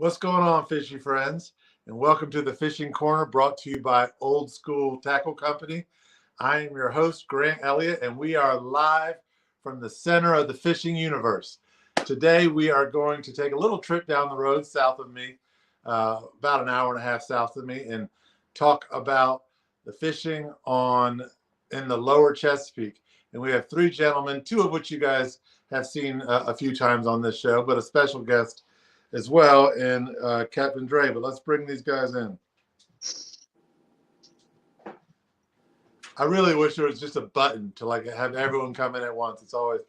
What's going on, fishy friends? And welcome to the Fishing Corner, brought to you by Old Skool Tackle Company. I am your host, Grant Elliott, and we are live from the center of the fishing universe. Today, we are going to take a little trip down the road south of me, about an hour and a half south of me, and talk about the fishing in the lower Chesapeake. And we have three gentlemen, two of which you guys have seen a few times on this show, but a special guest as well, and Captain Drey. But let's bring these guys in. I really wish there was just a button to have everyone come in at once. It's always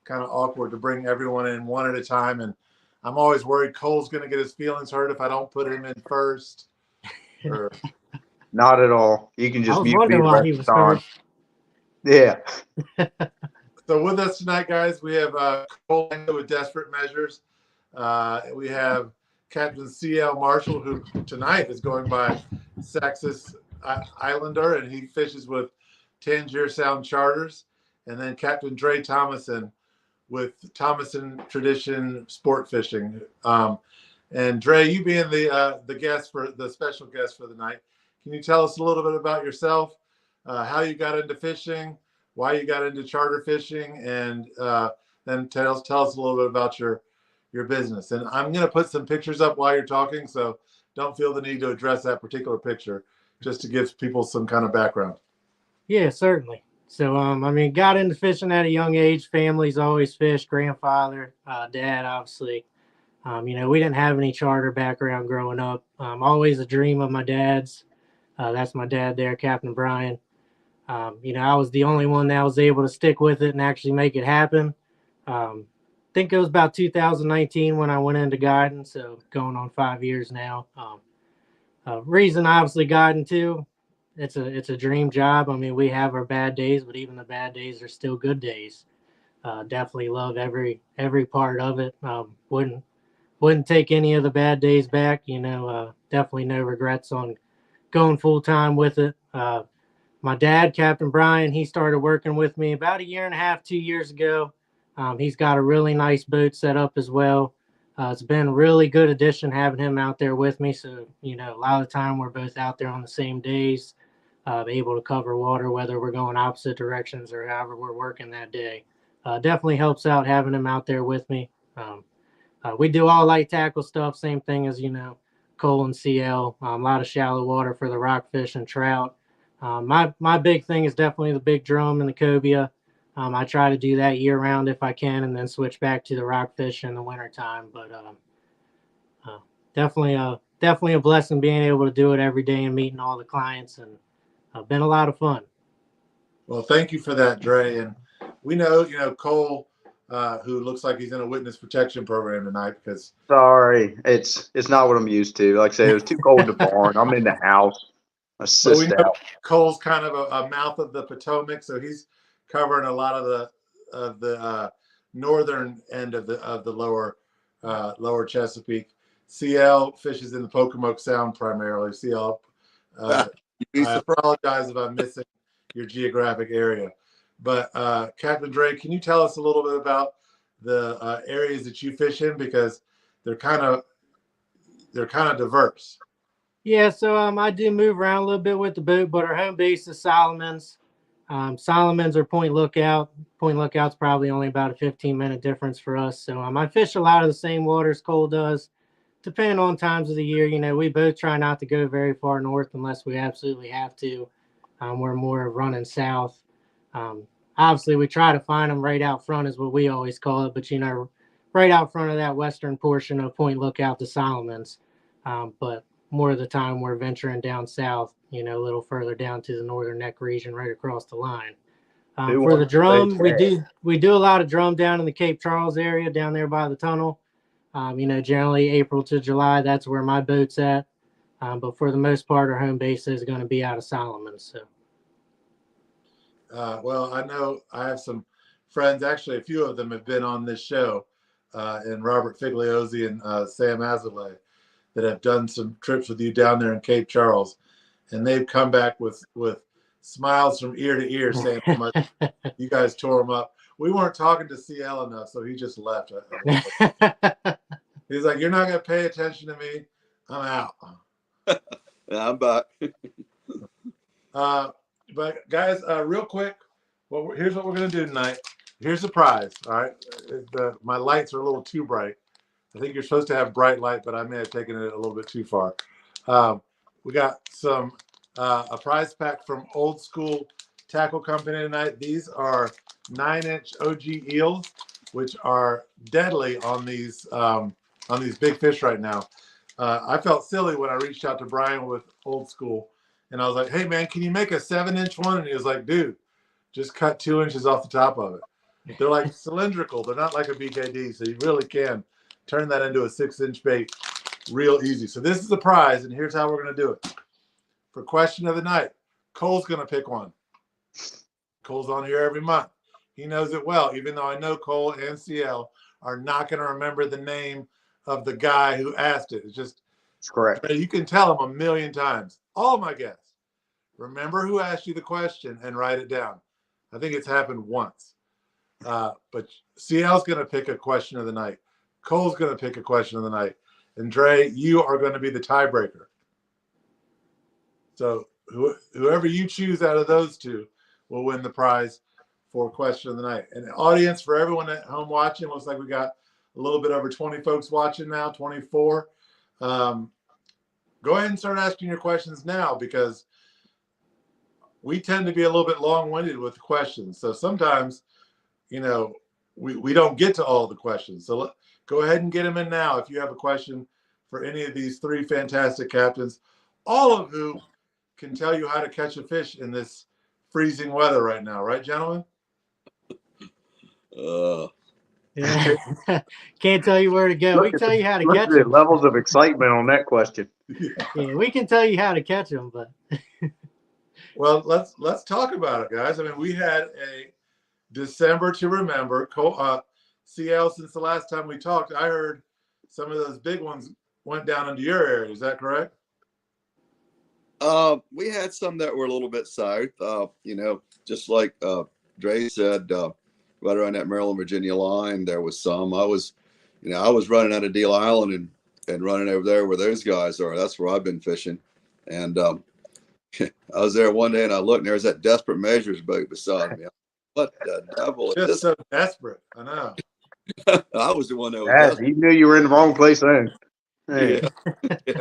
kind of awkward to bring everyone in one at a time, and I'm always worried Cole's going to get his feelings hurt if I don't put him in first. Or... Not at all. You can just mute me the rest of the time. Yeah. So with us tonight, guys, we have Cole Langley with Desperate Measures. We have Captain C.L. Marshall, who tonight is going by Saxus Islander, and he fishes with Tangier Sound Charters. And then Captain Drey Thomason with Thomason Tradition Sport Fishing. And Drey, you being the special guest for the night, can you tell us a little bit about yourself, how you got into fishing, why you got into charter fishing, and then tell us a little bit about your business. And I'm going to put some pictures up while you're talking, so don't feel the need to address that particular picture, just to give people some kind of background. Yeah, certainly. So, got into fishing at a young age. Family's always fished, grandfather, dad, obviously. We didn't have any charter background growing up. Always a dream of my dad's. That's my dad there, Captain Brian. I was the only one that was able to stick with it and actually make it happen. I think it was about 2019 when I went into guiding, so going on 5 years now. Reason I obviously got into, it's a dream job. I mean, we have our bad days, but even the bad days are still good days. Definitely love every part of it. Wouldn't take any of the bad days back. Definitely no regrets on going full time with it. My dad, Captain Brian, he started working with me about 1.5 years, 2 years ago. He's got a really nice boat set up as well. It's been a really good addition having him out there with me. So, a lot of the time we're both out there on the same days, able to cover water, whether we're going opposite directions or however we're working that day. Definitely helps out having him out there with me. We do all light tackle stuff, same thing as, Cole and CL, a lot of shallow water for the rockfish and trout. My big thing is definitely the big drum and the cobia. I try to do that year round if I can, and then switch back to the rockfish in the wintertime. But definitely a blessing being able to do it every day and meeting all the clients, and been a lot of fun. Well, thank you for that, Drey. And we know, Cole, who looks like he's in a witness protection program tonight because. Sorry, it's not what I'm used to. Like I say, it was too cold in the barn. I'm in the house. But we know Cole's kind of a mouth of the Potomac, so he's covering a lot of the northern end of the lower Chesapeake. CL fishes in the Pocomoke Sound primarily. CL, I apologize if I'm missing your geographic area, but Captain Drey, can you tell us a little bit about the areas that you fish in, because they're kind of diverse? Yeah, so I do move around a little bit with the boat, but our home base is Solomons. Solomons or Point Lookout. Point Lookout's probably only about a 15-minute difference for us. So I fish a lot of the same waters Cole does, depending on times of the year. We both try not to go very far north unless we absolutely have to. We're more running south. Obviously, we try to find them right out front is what we always call it, but, right out front of that western portion of Point Lookout to Solomons. But more of the time we're venturing down south, a little further down to the northern neck region right across the line. For the drum, we do a lot of drum down in the Cape Charles area, down there by the tunnel. Generally April to July, that's where my boat's at. But for the most part, our home base is going to be out of Solomons. So. Well, I know I have some friends, actually a few of them have been on this show, and Robert Figliozzi and Sam Azalea, that have done some trips with you down there in Cape Charles, and they've come back with smiles from ear to ear saying how much you guys tore them up. We weren't talking to CL enough, so he just left. He's like, you're not going to pay attention to me. I'm out. Yeah, I'm back. But guys, real quick, here's what we're going to do tonight. Here's the prize. All right. My lights are a little too bright. I think you're supposed to have bright light, but I may have taken it a little bit too far. We got a prize pack from Old Skool Tackle Company tonight. These are 9-inch OG eels, which are deadly on these big fish right now. I felt silly when I reached out to Brian with Old Skool, and I was like, "Hey man, can you make a 7-inch one?" And he was like, "Dude, just cut 2 inches off the top of it." They're like cylindrical. They're not like a BKD, so you really can turn that into a 6-inch bait real easy. So this is the prize, and here's how we're going to do it. For question of the night, Cole's going to pick one. Cole's on here every month. He knows it well, even though I know Cole and CL are not going to remember the name of the guy who asked it. It's correct. You can tell him a million times. All my guests, remember who asked you the question and write it down. I think it's happened once. But CL's going to pick a question of the night. Cole's going to pick a question of the night. And Drey, you are going to be the tiebreaker. So whoever you choose out of those two will win the prize for question of the night. And the audience, for everyone at home watching, looks like we got a little bit over 20 folks watching now, 24. Go ahead and start asking your questions now, because we tend to be a little bit long-winded with questions. So sometimes, we don't get to all the questions. So go ahead and get them in now if you have a question for any of these three fantastic captains, all of who can tell you how to catch a fish in this freezing weather right now. Right, gentlemen? Yeah. Can't tell you where to go. We can tell you how to catch them. Levels of excitement on that question. Yeah, we can tell you how to catch them, but well, let's talk about it, guys. I mean, we had a December to remember. CL, since the last time we talked, I heard some of those big ones went down into your area. Is that correct? We had some that were a little bit south. Just like Drey said, right around that Maryland-Virginia line, there was some. I was running out of Deal Island and running over there where those guys are. That's where I've been fishing. And I was there one day and I looked and there was that Desperate Measures boat beside me. What the devil is this? So desperate. I know. I was the one that was desperate. You knew you were in the wrong place then. Hey. Yeah.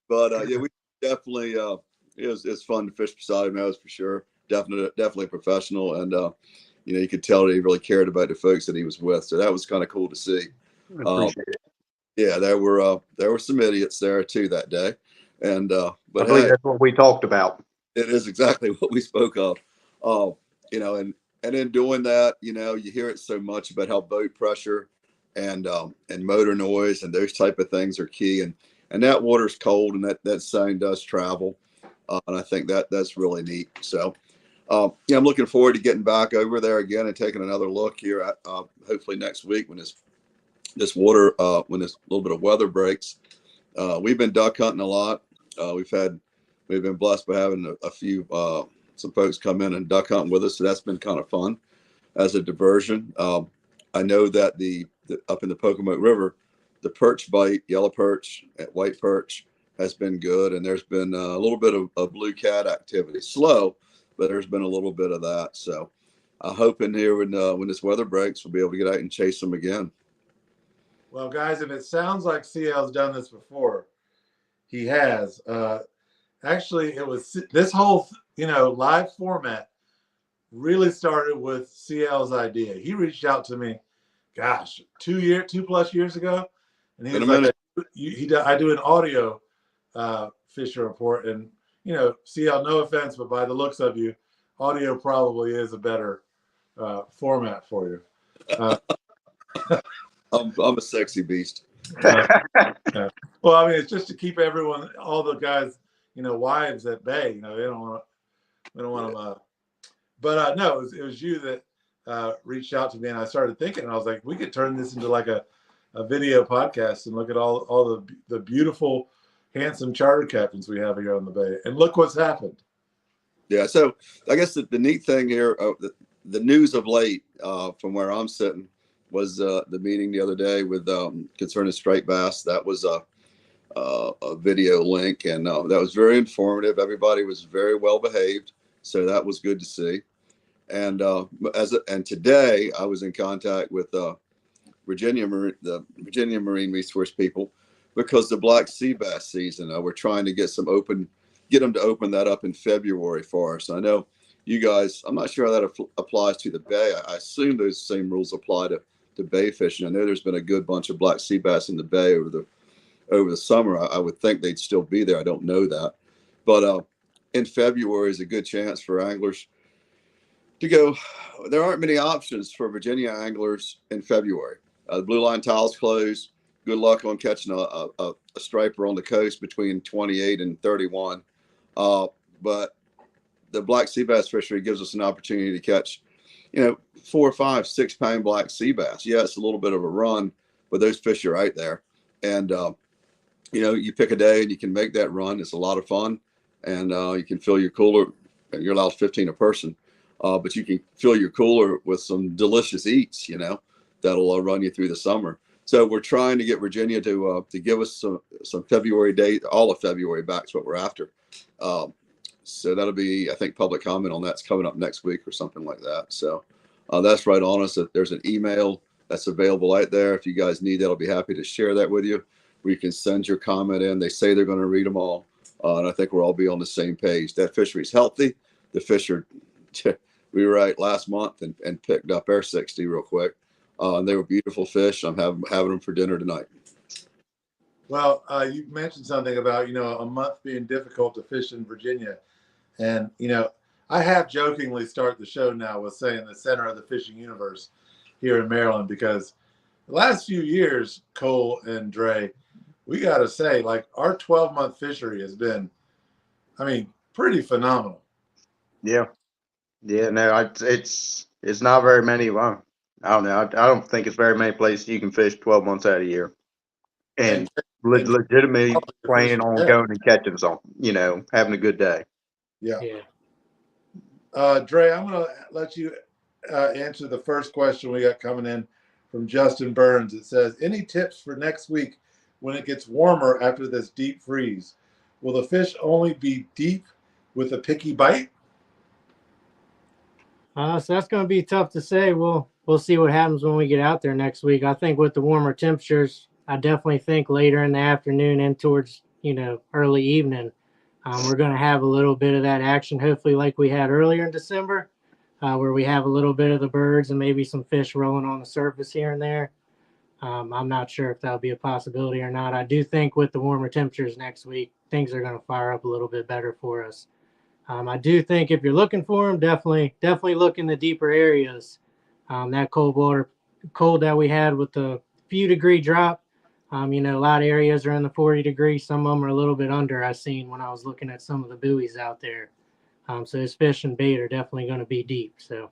But we definitely it's fun to fish beside him, that was for sure. Definitely professional, and you could tell that he really cared about the folks that he was with. So that was kind of cool to see. Appreciate it. Yeah, there were some idiots there too that day, and but I believe that's what we talked about. It is exactly what we spoke of. And in doing that, you hear it so much about how boat pressure and motor noise and those type of things are key, and that water's cold and that sound does travel, and I think that's really neat. So I'm looking forward to getting back over there again and taking another look here at hopefully next week when this water when this little bit of weather breaks. We've been duck hunting a lot. We've been blessed by having a few some folks come in and duck hunting with us, so that's been kind of fun as a diversion. I know that the up in the Pocomoke River, the perch bite, yellow perch, white perch has been good, and there's been a little bit of blue cat activity. Slow, but there's been a little bit of that. So I'm hoping here when this weather breaks, we'll be able to get out and chase them again. Well, guys, if it sounds like CL's done this before, he has. Actually, it was this whole live format really started with CL's idea. He reached out to me, gosh, 2+ years ago, and he was like, I do an audio fishing report, and CL, no offense, but by the looks of you, audio probably is a better format for you. I'm a sexy beast. Well, I mean, it's just to keep all the guys, wives at bay. We don't want them. But no, it was you that reached out to me, and I started thinking, and I was like, we could turn this into like a video podcast and look at all the beautiful, handsome charter captains we have here on the bay, and look what's happened. Yeah, so I guess the neat thing here, the news of late from where I'm sitting was the meeting the other day with concerning striped bass. That was a video link, and that was very informative. Everybody was very well behaved, so that was good to see. And and today I was in contact with the Virginia Marine Resource people, because the black sea bass season, we're trying to get them to open that up in February for us. I know you guys, I'm not sure how that applies to the bay. I assume those same rules apply to bay fishing. I know there's been a good bunch of black sea bass in the bay over the summer. I would think they'd still be there. I don't know that, but in February is a good chance for anglers to go. There aren't many options for Virginia anglers in February. The blue line tile's closed. Good luck on catching a striper on the coast between 28 and 31. But the black sea bass fishery gives us an opportunity to catch, 4, 5, 6 pound black sea bass. Yeah, it's a little bit of a run, but those fish are right there. And, you pick a day and you can make that run. It's a lot of fun. And you can fill your cooler. You're allowed 15 a person. But you can fill your cooler with some delicious eats, that'll run you through the summer. So we're trying to get Virginia to give us some February date, all of February back is what we're after. So that'll be, I think, public comment on that's coming up next week or something like that. So that's right on us. There's an email that's available right there. If you guys need that, I'll be happy to share that with you. Where you can send your comment in. They say they're going to read them all. And I think we'll all be on the same page. That fishery's healthy. The fish are, we were out last month and picked up our 60 real quick. And they were beautiful fish. I'm having them for dinner tonight. Well, you mentioned something about, a month being difficult to fish in Virginia. And, I have jokingly started the show now with saying the center of the fishing universe here in Maryland, because the last few years, Cole and Drey, we got to say, like, our 12-month fishery has been, pretty phenomenal. Yeah. Yeah, no, it's not very many. Well, I don't know. I don't think it's very many places you can fish 12 months out of the year and legitimately planning on going and catching something, having a good day. Yeah. Drey, I'm going to let you answer the first question we got coming in from Justin Burns. It says, any tips for next week when it gets warmer after this deep freeze? Will the fish only be deep with a picky bite? So that's going to be tough to say. We'll see what happens when we get out there next week. I think with the warmer temperatures, I definitely think later in the afternoon and towards, early evening, we're going to have a little bit of that action, hopefully like we had earlier in December, where we have a little bit of the birds and maybe some fish rolling on the surface here and there. I'm not sure if that'll be a possibility or not. I do think with the warmer temperatures next week, things are going to fire up a little bit better for us. I do think if you're looking for them, definitely look in the deeper areas. That cold that we had with the few degree drop, a lot of areas are in the 40 degrees. Some of them are a little bit under, I seen when I was looking at some of the buoys out there. So this fish and bait are definitely going to be deep. So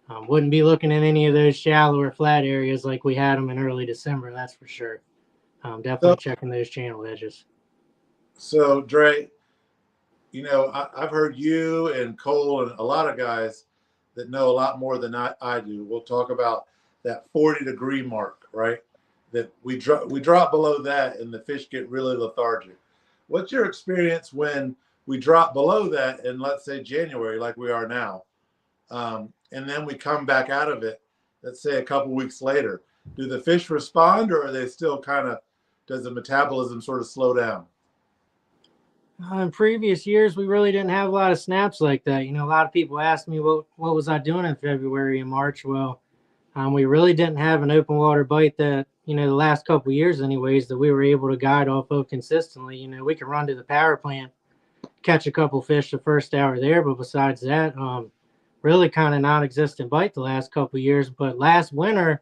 wouldn't be looking in any of those shallow or flat areas like we had them in early December, that's for sure. Definitely checking those channel edges. So, Drey, I've heard you and Cole and a lot of guys that know a lot more than I do. We'll talk about that 40-degree mark, right? That we drop below that and the fish get really lethargic. What's your experience when we drop below that in, let's say, January, like we are now, and then we come back out of it, let's say a couple weeks later? Do the fish respond, or are they still does the metabolism sort of slow down? In previous years, we really didn't have a lot of snaps like that. A lot of people ask me what was I doing in February and March. Well, we really didn't have an open water bite that, the last couple of years anyways, that we were able to guide off of consistently. We could run to the power plant, catch a couple fish the first hour there, but besides that, really kind of non-existent bite the last couple of years. But last winter,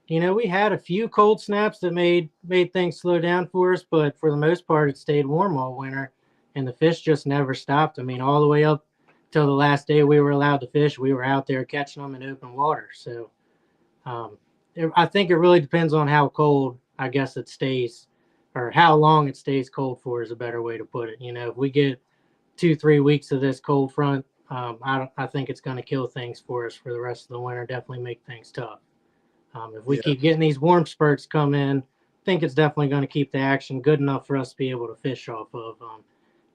we had a few cold snaps that made things slow down for us, but for the most part, it stayed warm all winter. And the fish just never stopped. All the way up till the last day we were allowed to fish, we were out there catching them in open water. So I think it really depends on how cold, I guess, it stays, or how long it stays cold for is a better way to put it. If we get 2-3 weeks of this cold front, I think it's going to kill things for us for the rest of the winter, definitely make things tough. If we keep getting these warm spurts come in, I think it's definitely going to keep the action good enough for us to be able to fish off of.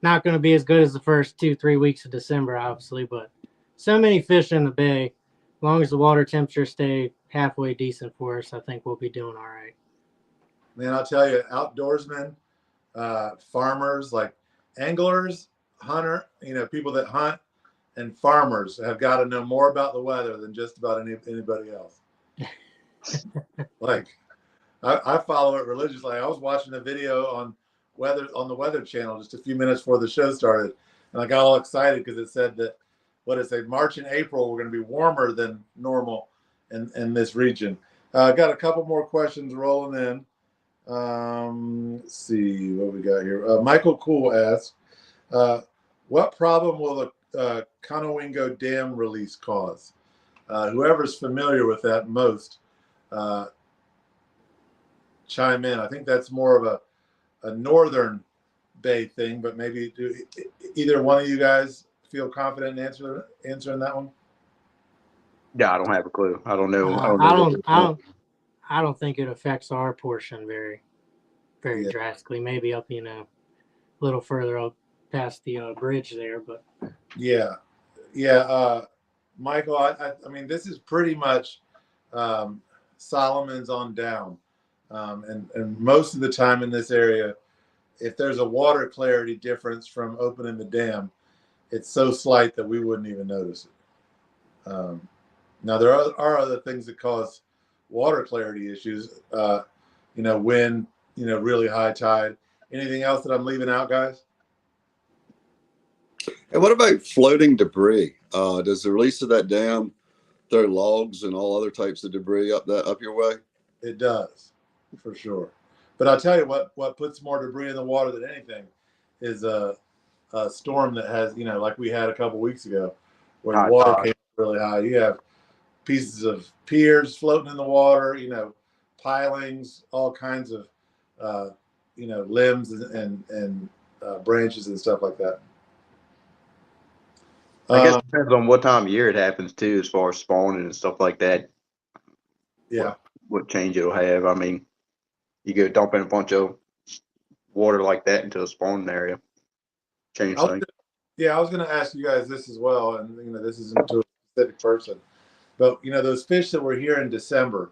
Not going to be as good as the first 2-3 weeks of December, obviously, but so many fish in the bay. As long as the water temperature stay halfway decent for us, I think we'll be doing all right. Man, I'll tell you, outdoorsmen, farmers, like anglers, hunter, people that hunt, and farmers have got to know more about the weather than just about anybody else. Like, I follow it religiously. I was watching a video on the Weather Channel just a few minutes before the show started, and I got all excited because it said that March and April were going to be warmer than normal in this region. Got a couple more questions rolling in. Let's see what we got here. Michael Cool asks, what problem will the Conowingo Dam release cause? Whoever's familiar with that most, chime in. I think that's more of a northern bay thing, but maybe either one of you guys feel confident in answering that one? Yeah, I don't have a clue. I don't know. I don't think it affects our portion very drastically. Maybe up, a little further up past the bridge there, but yeah. Michael, I mean, this is pretty much Solomon's on down, and most of the time in this area, if there's a water clarity difference from opening the dam, it's so slight that we wouldn't even notice it. Now there are other things that cause water clarity issues. Wind, really high tide. Anything else that I'm leaving out, guys? And what about floating debris? Does the release of that dam throw logs and all other types of debris up your way? It does, for sure. But I'll tell you what puts more debris in the water than anything is a storm that has, like we had a couple weeks ago, where the water came really high. You have pieces of piers floating in the water, pilings, all kinds of, limbs and branches and stuff like that. I guess it depends on what time of year it happens too, as far as spawning and stuff like that. Yeah. What change it'll have. I mean, you go dumping a bunch of water like that into a spawning area. Change things. Yeah, I was going to ask you guys this as well, and this isn't to a specific person, but those fish that were here in December,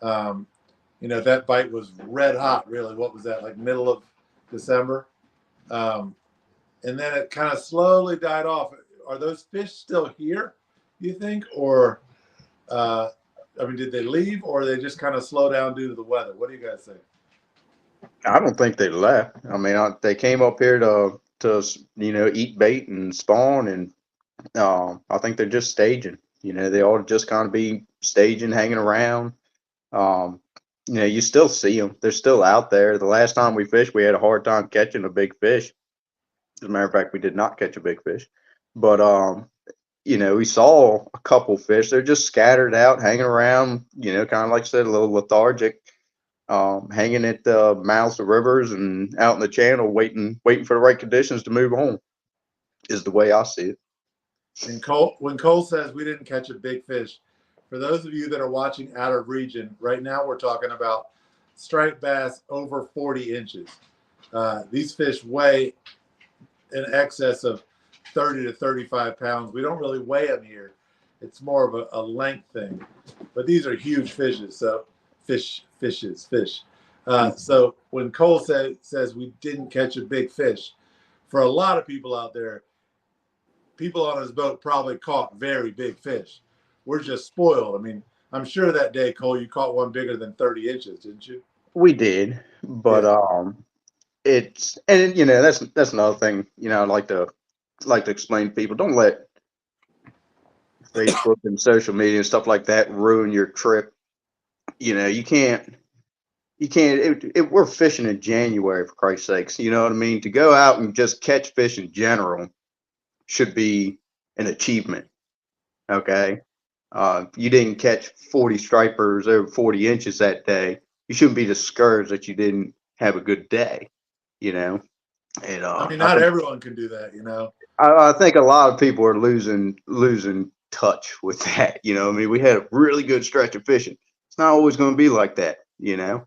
that bite was red hot. Really, what was that, like middle of December? And then it kind of slowly died off. Are those fish still here, you think, or did they leave, or they just kind of slow down due to the weather? What do you guys think? I don't think they left. I mean, they came up here to eat bait and spawn, and I think they're just staging. They ought to just kind of be staging, hanging around. You still see them. They're still out there. The last time we fished, we had a hard time catching a big fish. As a matter of fact, we did not catch a big fish. But, we saw a couple fish. They're just scattered out, hanging around, kind of like I said, a little lethargic, hanging at the mouths of rivers and out in the channel, waiting for the right conditions to move on, is the way I see it. And when Cole says we didn't catch a big fish, for those of you that are watching out of region, right now we're talking about striped bass over 40 inches. These fish weigh in excess of 30 to 35 pounds. We don't really weigh them here. It's more of a length thing. But these are huge fishes. So fish. So when Cole says we didn't catch a big fish, for a lot of people out there, people on his boat probably caught very big fish. We're just spoiled. I mean, I'm sure that day, Cole, you caught one bigger than 30 inches, didn't you? We did, but that's another thing. I'd like to explain to people. Don't let Facebook and social media and stuff like that ruin your trip. You can't. We're fishing in January, for Christ's sakes. You know what I mean? To go out and just catch fish in general should be an achievement. Okay. You didn't catch 40 stripers over 40 inches that day. You shouldn't be discouraged that you didn't have a good day, And not everyone can do that, I think a lot of people are losing touch with that. We had a really good stretch of fishing. It's not always going to be like that, you know.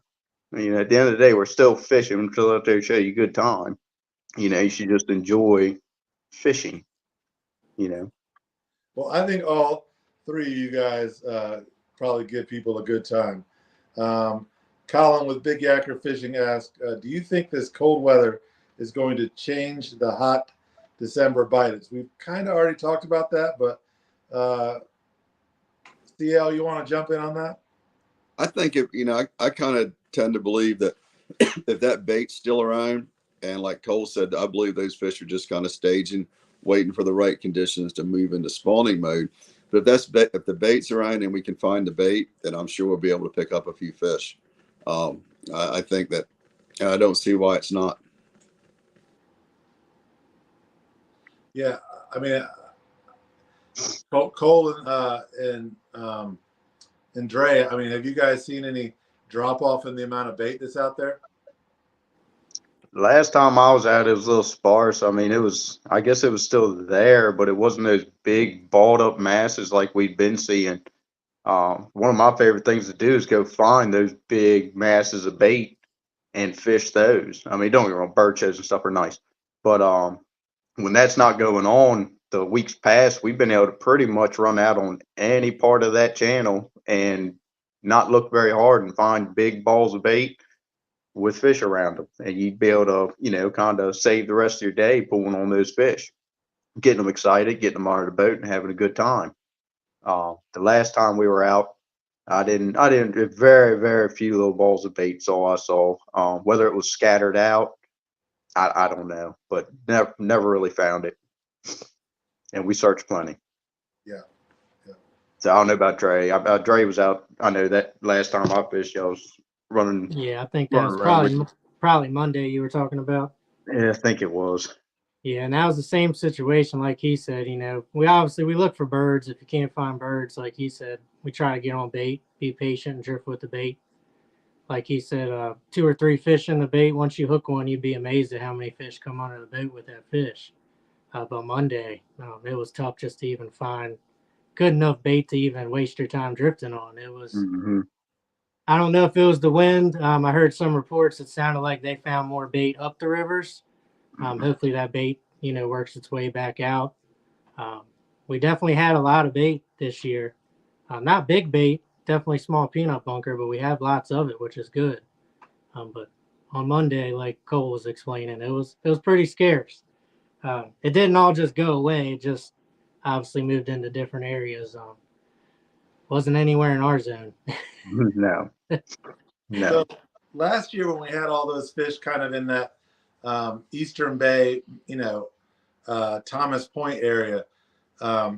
At the end of the day, we're still fishing. We're still out there to show you a good time. You should just enjoy fishing, you know. Well, I think all three of you guys probably give people a good time. Colin with Big Yacker Fishing asked, do you think this cold weather is going to change the hot December bites? We've kind of already talked about that, but CL, you want to jump in on that? I think I kind of tend to believe that if that bait's still around, and like Cole said, I believe those fish are just kind of staging, waiting for the right conditions to move into spawning mode. But if the bait's around and we can find the bait, then I'm sure we'll be able to pick up a few fish. I think that I don't see why it's not. Yeah, I mean, Cole and Drey, I mean, have you guys seen any drop off in the amount of bait that's out there? Last time I was out, it was a little sparse. I mean, I guess it was still there, but it wasn't those big balled up masses like we'd been seeing. One of my favorite things to do is go find those big masses of bait and fish those. I mean, don't get me wrong, bird shows and stuff are nice, but when that's not going on, the weeks past, we've been able to pretty much run out on any part of that channel and not look very hard and find big balls of bait with fish around them. And you'd be able to, kind of save the rest of your day pulling on those fish, getting them excited, getting them out of the boat and having a good time. The last time we were out, I didn't very, very few little balls of bait. I saw, whether it was scattered out, I don't know, but never really found it. And we searched plenty. Yeah. So I don't know about Drey. Drey was out. I know that last time I fished, I was running. Yeah, I think that was probably Monday you were talking about. Yeah, I think it was. Yeah, and that was the same situation. Like he said, we look for birds. If you can't find birds, like he said, we try to get on bait, be patient, and drift with the bait. Like he said, 2 or 3 fish in the bait. Once you hook one, you'd be amazed at how many fish come under the boat with that fish. But Monday, it was tough just to even find good enough bait to even waste your time drifting on. It was, I don't know if it was the wind. I heard some reports. It sounded like they found more bait up the rivers. Hopefully that bait, works its way back out. We definitely had a lot of bait this year. Not big bait, definitely small peanut bunker, but we have lots of it, which is good. But on Monday, like Cole was explaining, it was pretty scarce. It didn't all just go away. It just obviously moved into different areas. Wasn't anywhere in our zone. No. So last year when we had all those fish kind of in that Eastern Bay, Thomas Point area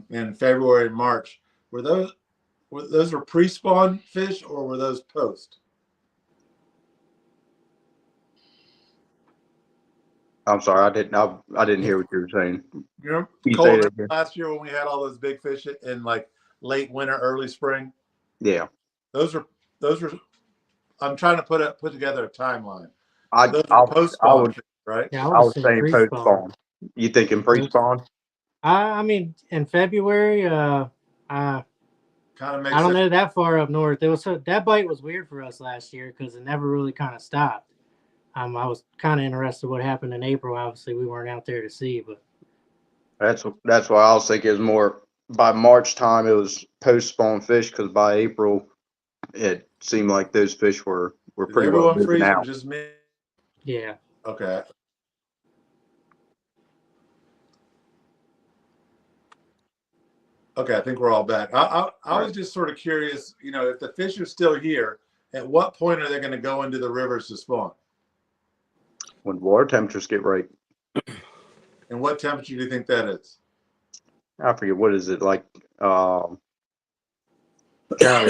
in February and March, were those pre-spawn fish or were those post? I'm sorry, I didn't hear what you were saying. You remember last year when we had all those big fish in like late winter, early spring? Yeah. Those were. I'm trying to put together a timeline. Those are post-spawn fish, right? Yeah, I was saying post-spawn. You thinking pre-spawn? I mean, in February, kind of makes. I don't know that far up north. That bite was weird for us last year because it never really kind of stopped. I was kind of interested what happened in April. Obviously, we weren't out there to see, but that's why I was thinking it was more by March time. It was post-spawn fish because by April, it seemed like those fish were pretty well moving out. Just me? Yeah. Okay. Okay, I think we're all back. I was just sort of curious, if the fish are still here, at what point are they going to go into the rivers to spawn? When water temperatures get right. And what temperature do you think that is? I forget, what is it, like, apparently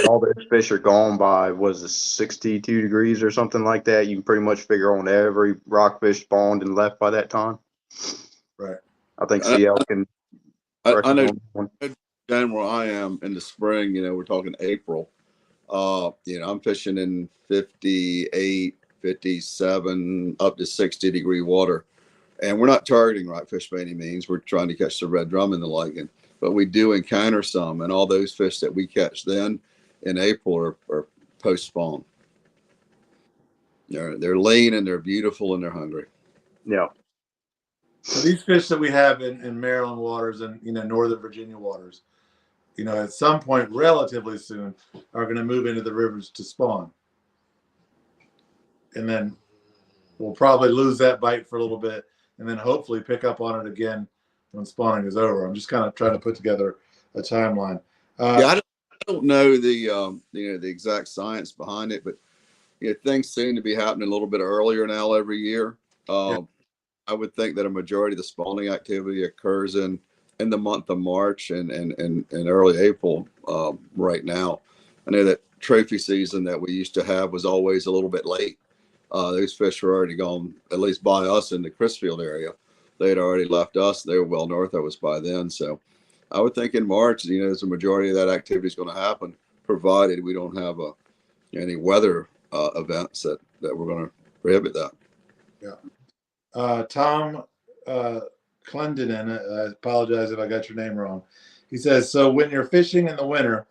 all those fish are gone by, what is it, 62 degrees or something like that. You can pretty much figure on every rockfish spawned and left by that time. Right. I think CL can. I know down where I am in the spring, we're talking April. I'm fishing in 58, 57, up to 60-degree water. And we're not targeting rockfish by any means. We're trying to catch the red drum and the lichen. But we do encounter some. And all those fish that we catch then in April are post spawn. They're lean and they're beautiful and they're hungry. Yeah. So these fish that we have in Maryland waters and Northern Virginia waters, at some point relatively soon are going to move into the rivers to spawn. And then we'll probably lose that bite for a little bit and then hopefully pick up on it again when spawning is over. I'm just kind of trying to put together a timeline. I don't know the the exact science behind it, but things seem to be happening a little bit earlier now every year. I would think that a majority of the spawning activity occurs in the month of March and early April right now. I know that trophy season that we used to have was always a little bit late. Those fish were already gone, at least by us in the Crisfield area. They had already left us. They were well north of us by then. So I would think in March, there's a majority of that activity is going to happen, provided we don't have any weather events that we're going to prohibit that. Yeah. Tom Clendenin, I apologize if I got your name wrong. He says, so when you're fishing in the winter,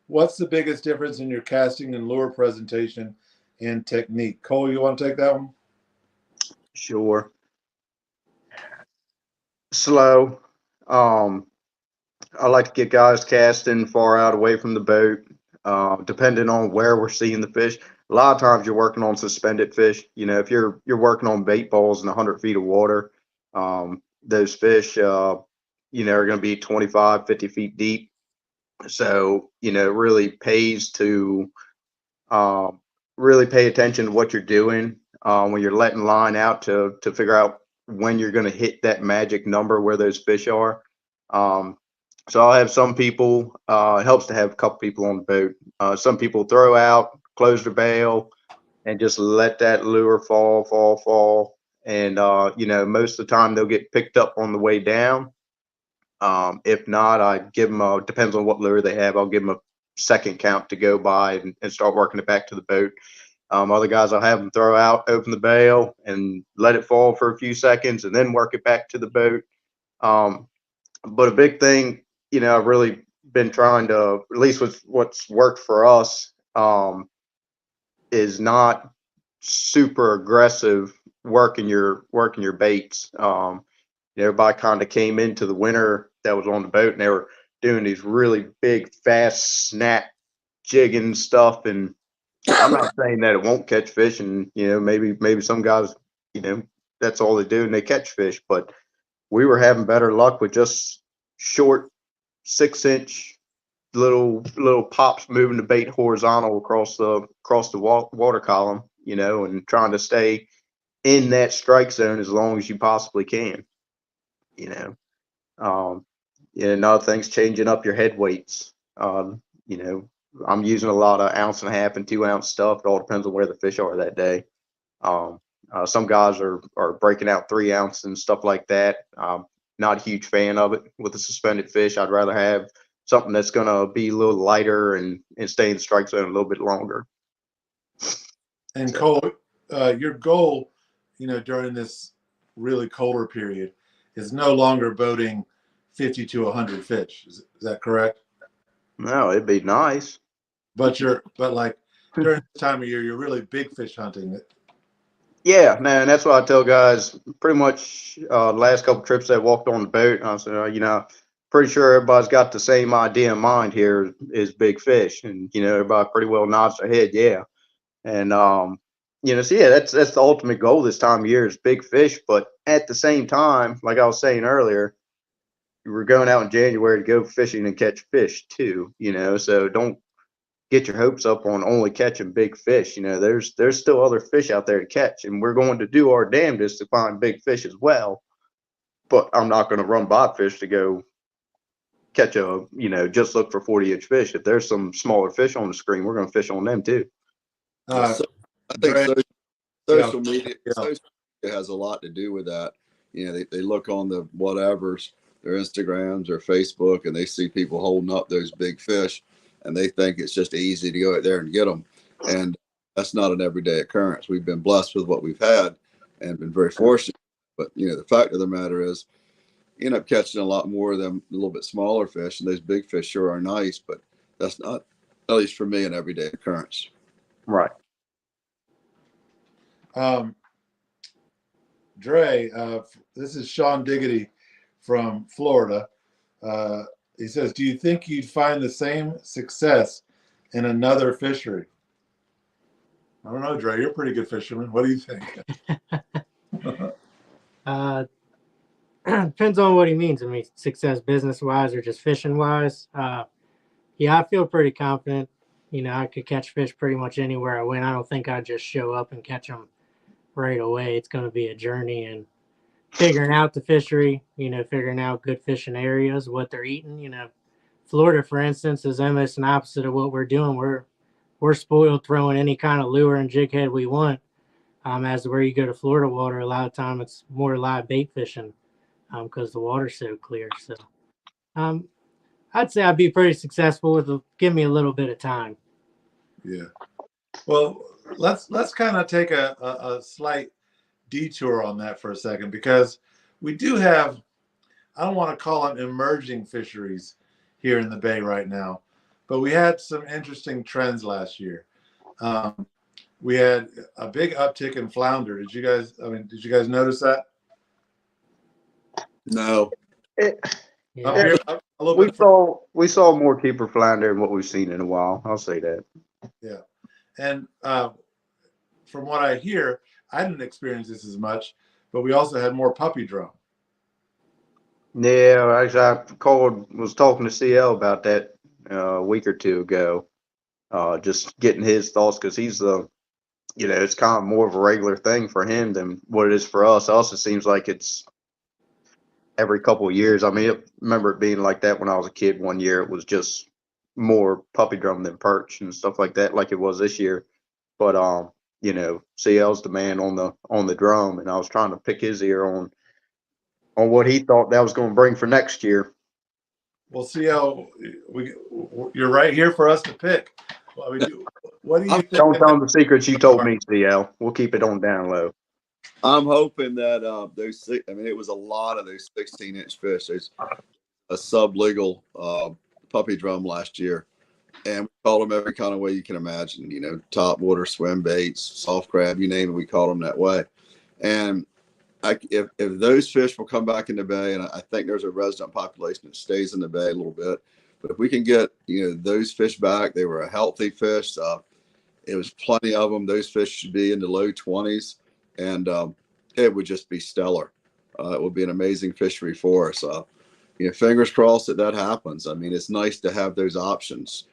what's the biggest difference in your casting and lure presentation and technique? Cole, you want to take that one? Sure. Slow. I like to get guys casting far out away from the boat, depending on where we're seeing the fish. A lot of times you're working on suspended fish. If you're working on bait balls in 100 feet of water, those fish, are going to be 25, 50 feet deep. So, it really pays to really pay attention to what you're doing when you're letting line out to figure out when you're going to hit that magic number where those fish are. So I'll have some people, it helps to have a couple people on the boat. Some people throw out, close their bail, and just let that lure fall. And, most of the time they'll get picked up on the way down. If not, I give them depends on what lure they have, I'll give them a second count to go by and start working it back to the boat. Other guys, I'll have them throw out, open the bail, and let it fall for a few seconds, and then work it back to the boat. But a big thing, I've really been trying to, at least with what's worked for us, is not super aggressive working your baits. Everybody kind of came into the winter that was on the boat, and they were doing these really big, fast snap jigging stuff. And I'm not saying that it won't catch fish, and maybe some guys, that's all they do and they catch fish. But we were having better luck with just short 6-inch little pops, moving the bait horizontal across the water column, and trying to stay in that strike zone as long as you possibly can. Another thing's changing up your head weights. I'm using a lot of 1.5 ounce and 2 ounce stuff. It all depends on where the fish are that day. Some guys are breaking out 3 ounce and stuff like that. Not a huge fan of it with a suspended fish. I'd rather have something that's going to be a little lighter and stay in the strike zone a little bit longer. And Cole, your goal, during this really colder period is no longer boating 50 to 100 fish. Is that correct? No, it'd be nice. But like during this time of year, you're really big fish hunting. Yeah, man, that's what I tell guys. Pretty much the last couple trips I walked on the boat, I said, pretty sure everybody's got the same idea in mind here is big fish. And, everybody pretty well nods their head, yeah. And, so yeah, that's the ultimate goal this time of year is big fish. But at the same time, like I was saying earlier, we're going out in January to go fishing and catch fish too, so don't get your hopes up on only catching big fish. There's still other fish out there to catch, and we're going to do our damnedest to find big fish as well. But I'm not going to run by fish to go catch just look for 40-inch fish. If there's some smaller fish on the screen, we're going to fish on them too. I think social media has a lot to do with that. They look on the whatevers, their Instagrams or Facebook, and they see people holding up those big fish, and they think it's just easy to go out there and get them. And that's not an everyday occurrence. We've been blessed with what we've had and been very fortunate. But, the fact of the matter is, you end up catching a lot more of them, a little bit smaller fish, and those big fish sure are nice, but that's not, at least for me, an everyday occurrence. Right. Drey, this is Sean Diggity from Florida. He says, do you think you'd find the same success in another fishery? I don't know, Drey. You're a pretty good fisherman. What do you think? Depends on what he means. I mean, success business-wise or just fishing-wise. Yeah, I feel pretty confident. You know, I could catch fish pretty much anywhere I went. I don't think I'd just show up and catch them right away. It's going to be a journey and figuring out the fishery, you know, figuring out good fishing areas, what they're eating. You know, Florida, for instance, is almost an opposite of what we're doing. We're spoiled throwing any kind of lure and jig head we want. As where you go to Florida water, a lot of time it's more live bait fishing because the water's so clear. So I'd say I'd be pretty successful with give me a little bit of time. Yeah. Well, let's kind of take a slight detour on that for a second, because we do have, I don't want to call them emerging fisheries here in the Bay right now, but we had some interesting trends last year. We had a big uptick in flounder. Did you guys notice that? No. Yeah. We saw more keeper flounder than what we've seen in a while. I'll say that. Yeah. And from what I hear, I didn't experience this as much, but we also had more puppy drum. Yeah, actually, was talking to CL about that a week or two ago. Just getting his thoughts, because he's it's kind of more of a regular thing for him than what it is for us. Also, seems like it's every couple of years. I mean, I remember it being like that when I was a kid. One year it was just more puppy drum than perch and stuff like that, like it was this year. But CL's the man on the drum, and I was trying to pick his ear on what he thought that was going to bring for next year. Well, CL, you're right here for us to pick. What do you think? Don't tell him the secrets you told me, CL. We'll keep it on down low. I'm hoping that it was a lot of those 16-inch fish. There's a sublegal puppy drum last year, and we called them every kind of way you can imagine. You know, top water, swim baits, soft crab, you name it, we called them that way. And if those fish will come back in the Bay, and I think there's a resident population that stays in the Bay a little bit, but if we can get those fish back, they were a healthy fish. It was plenty of them. Those fish should be in the low 20s, and it would just be stellar. It would be an amazing fishery for us. Fingers crossed that happens. I mean, it's nice to have those options,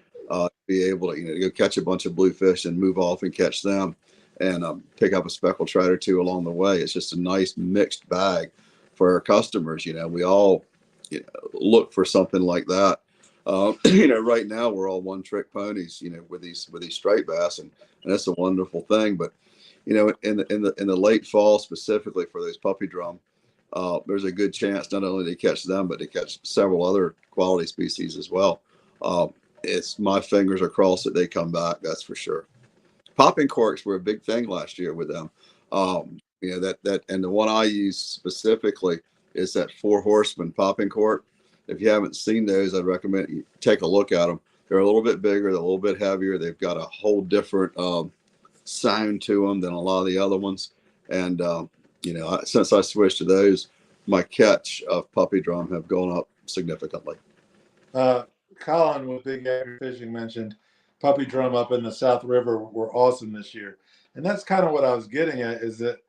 be able to go catch a bunch of bluefish and move off and catch them, and pick up a speckled trout or two along the way. It's just a nice mixed bag for our customers. We all look for something like that. Right now we're all one trick ponies, with these striped bass, and that's a wonderful thing. But in the late fall, specifically for those puppy drum, there's a good chance not only to catch them, but to catch several other quality species as well. It's my fingers are crossed that they come back. That's for sure. Popping corks were a big thing last year with them. That and the one I use specifically is that 4 Horsemen popping cork. If you haven't seen those, I'd recommend you take a look at them. They're a little bit bigger, they're a little bit heavier. They've got a whole different sound to them than a lot of the other ones. And since I switched to those, my catch of puppy drum have gone up significantly. Colin with Big Agri Fishing mentioned puppy drum up in the South River were awesome this year, and that's kind of what I was getting at. Is that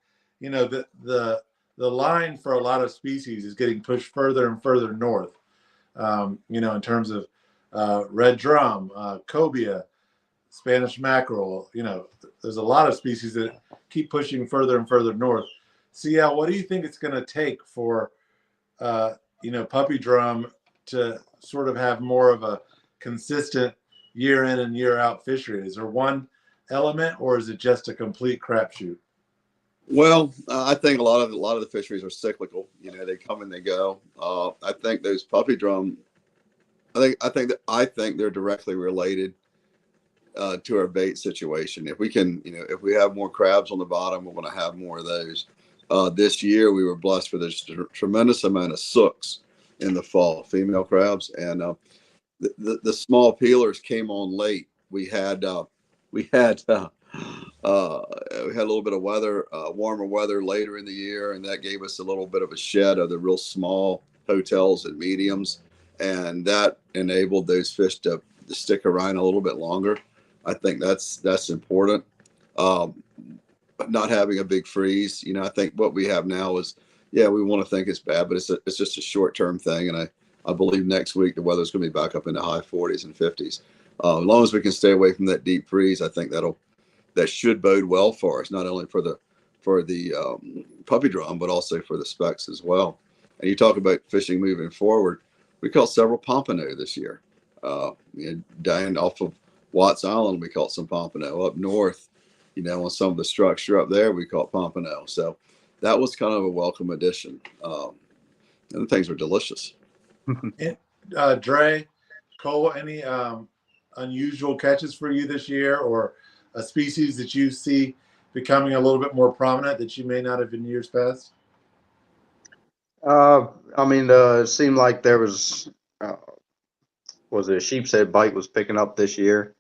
the line for a lot of species is getting pushed further and further north. In terms of red drum, cobia, Spanish mackerel. There's a lot of species that keep pushing further and further north. CL, what do you think it's going to take for puppy drum to sort of have more of a consistent year in and year out fishery? Is there one element, or is it just a complete crapshoot? Well, I think a lot of the fisheries are cyclical. They come and they go. I think those puppy drum, I think they're directly related to our bait situation. If we can, if we have more crabs on the bottom, we're going to have more of those. This year we were blessed with a tremendous amount of sooks in the fall, female crabs, and the small peelers came on late. We had We had a little bit of weather, warmer weather later in the year, and that gave us a little bit of a shed of the real small hotels and mediums, and that enabled those fish to stick around a little bit longer. I think that's important. Um, not having a big freeze, I think what we have now is, yeah, we want to think it's bad, but it's just a short term thing, and I believe next week the weather's going to be back up in the high 40s and 50s. As long as we can stay away from that deep freeze, I think that should bode well for us, not only for the puppy drum, but also for the specs as well. And you talk about fishing moving forward. We caught several pompano this year. Down off of Watts Island, we caught some pompano. Up north, on some of the structure up there, we caught pompano. So that was kind of a welcome addition. And the things were delicious. Drey, Cole, any unusual catches for you this year, or a species that you see becoming a little bit more prominent that you may not have in years past? It seemed like there was it a sheepshead bite was picking up this year,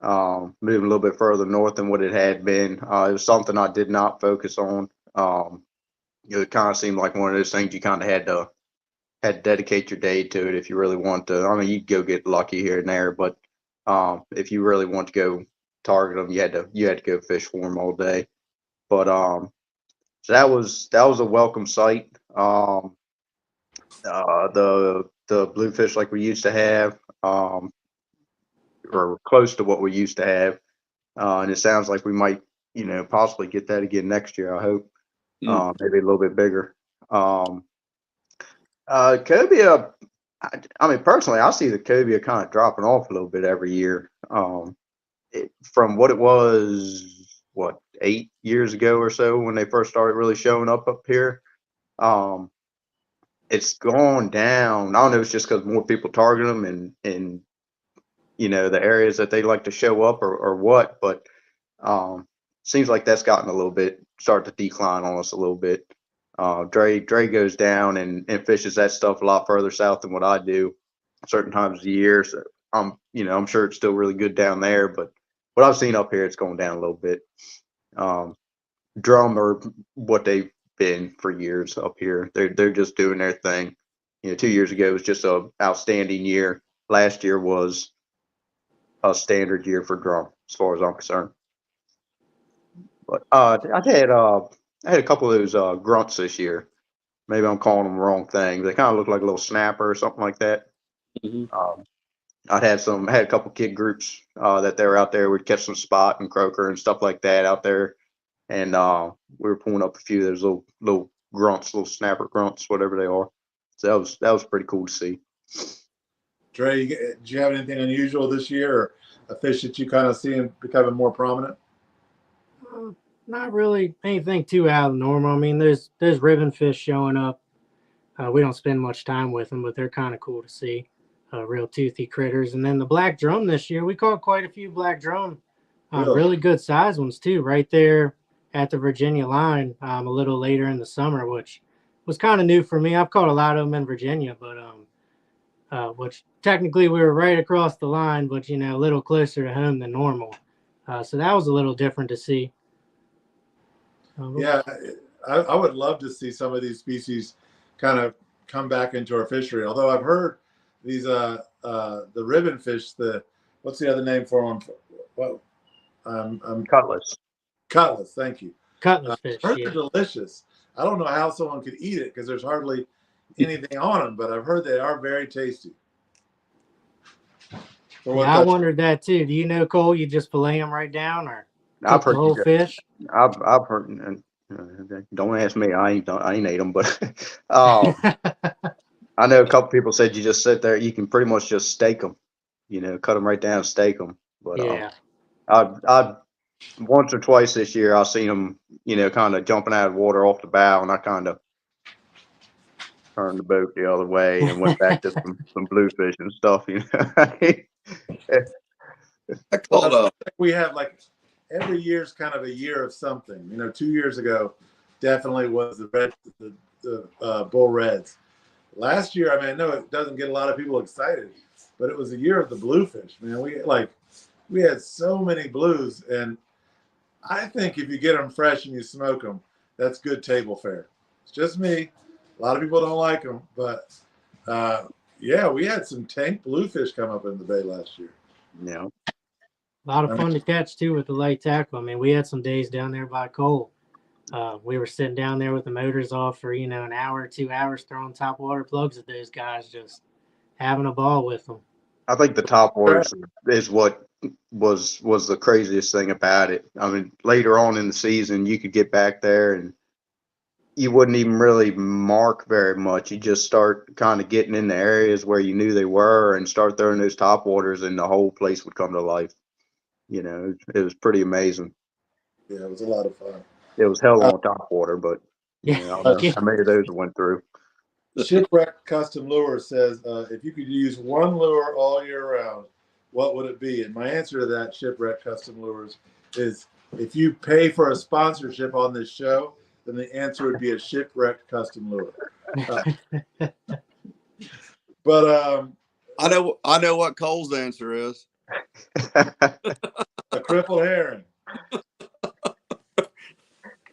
moving a little bit further north than what it had been. It was something I did not focus on. It kind of seemed like one of those things you kind of had to dedicate your day to it if you really want to. I mean, you'd go get lucky here and there, but if you really want to go target them, you had to go fish for them all day. But so that was a welcome sight. The bluefish like we used to have, or close to what we used to have, and it sounds like we might, possibly get that again next year. I hope, maybe a little bit bigger. Cobia, I mean, personally, I see the cobia kind of dropping off a little bit every year. From what it was, 8 years ago or so when they first started really showing up here. It's gone down. I don't know if it's just because more people target them and the areas that they like to show up or what, but seems like that's gotten a little bit, start to decline on us a little bit. Drey goes down and fishes that stuff a lot further south than what I do certain times of the year. So I'm sure it's still really good down there, but what I've seen up here, it's going down a little bit. Drum are what they've been for years up here. They're just doing their thing. 2 years ago was just a outstanding year. Last year was a standard year for drum, as far as I'm concerned. But I had a couple of those grunts this year. Maybe I'm calling them the wrong thing. They kind of look like a little snapper or something like that. Mm-hmm. I had a couple kid groups that they were out there. We'd catch some spot and croaker and stuff like that out there, and we were pulling up a few of those little grunts, little snapper grunts, whatever they are. So that was pretty cool to see. Drey, did you have anything unusual this year, or a fish that you kind of see becoming more prominent? Not really anything too out of the normal. I mean, there's ribbon fish showing up. We don't spend much time with them, but they're kind of cool to see. Real toothy critters. And then the black drum this year, we caught quite a few black drum. Really good size ones too, right there at the Virginia line a little later in the summer, which was kind of new for me. I've caught a lot of them in Virginia, but which technically we were right across the line, but a little closer to home than normal. So that was a little different to see. Yeah, I would love to see some of these species kind of come back into our fishery. Although I've heard these the ribbon fish, what's the other name for them? Well, Cutlass. Cutlass, thank you. Cutlass fish. I've heard they're delicious. I don't know how someone could eat it because there's hardly anything on them, but I've heard they are very tasty. Yeah, I wondered that too. Do you know, Cole? You just fillet them right down, or cook the whole fish? I've heard. Don't ask me. I ain't ate them, but I know a couple people said you just sit there. You can pretty much just steak them. Cut them right down, and steak them. But yeah, I once or twice this year I've seen them, kind of jumping out of the water off the bow, and I kind of turned the boat the other way and went back to some bluefish and stuff. I called we have like every year's kind of a year of something. 2 years ago definitely was the bull reds. Last year, I mean, I know it doesn't get a lot of people excited, but it was the year of the bluefish, man. We had so many blues, and I think if you get them fresh and you smoke them, that's good table fare. It's just me. A lot of people don't like them, but yeah, we had some tank bluefish come up in the bay last year. Yeah. A lot of fun to catch too with the light tackle. I mean, we had some days down there by Cole. We were sitting down there with the motors off for, an hour, 2 hours, throwing top water plugs at those guys, just having a ball with them. I think the top waters is what was the craziest thing about it. I mean, later on in the season, you could get back there and you wouldn't even really mark very much. You just start kind of getting in the areas where you knew they were and start throwing those top waters, and the whole place would come to life. It was pretty amazing. Yeah, it was a lot of fun. It was hell on top water, but I don't know how many of those went through. Shipwreck Custom Lure says, if you could use one lure all year round, what would it be? And my answer to that, Shipwreck Custom Lures, is if you pay for a sponsorship on this show, then the answer would be a Shipwreck Custom Lure. But I know what Cole's answer is. a crippled herring.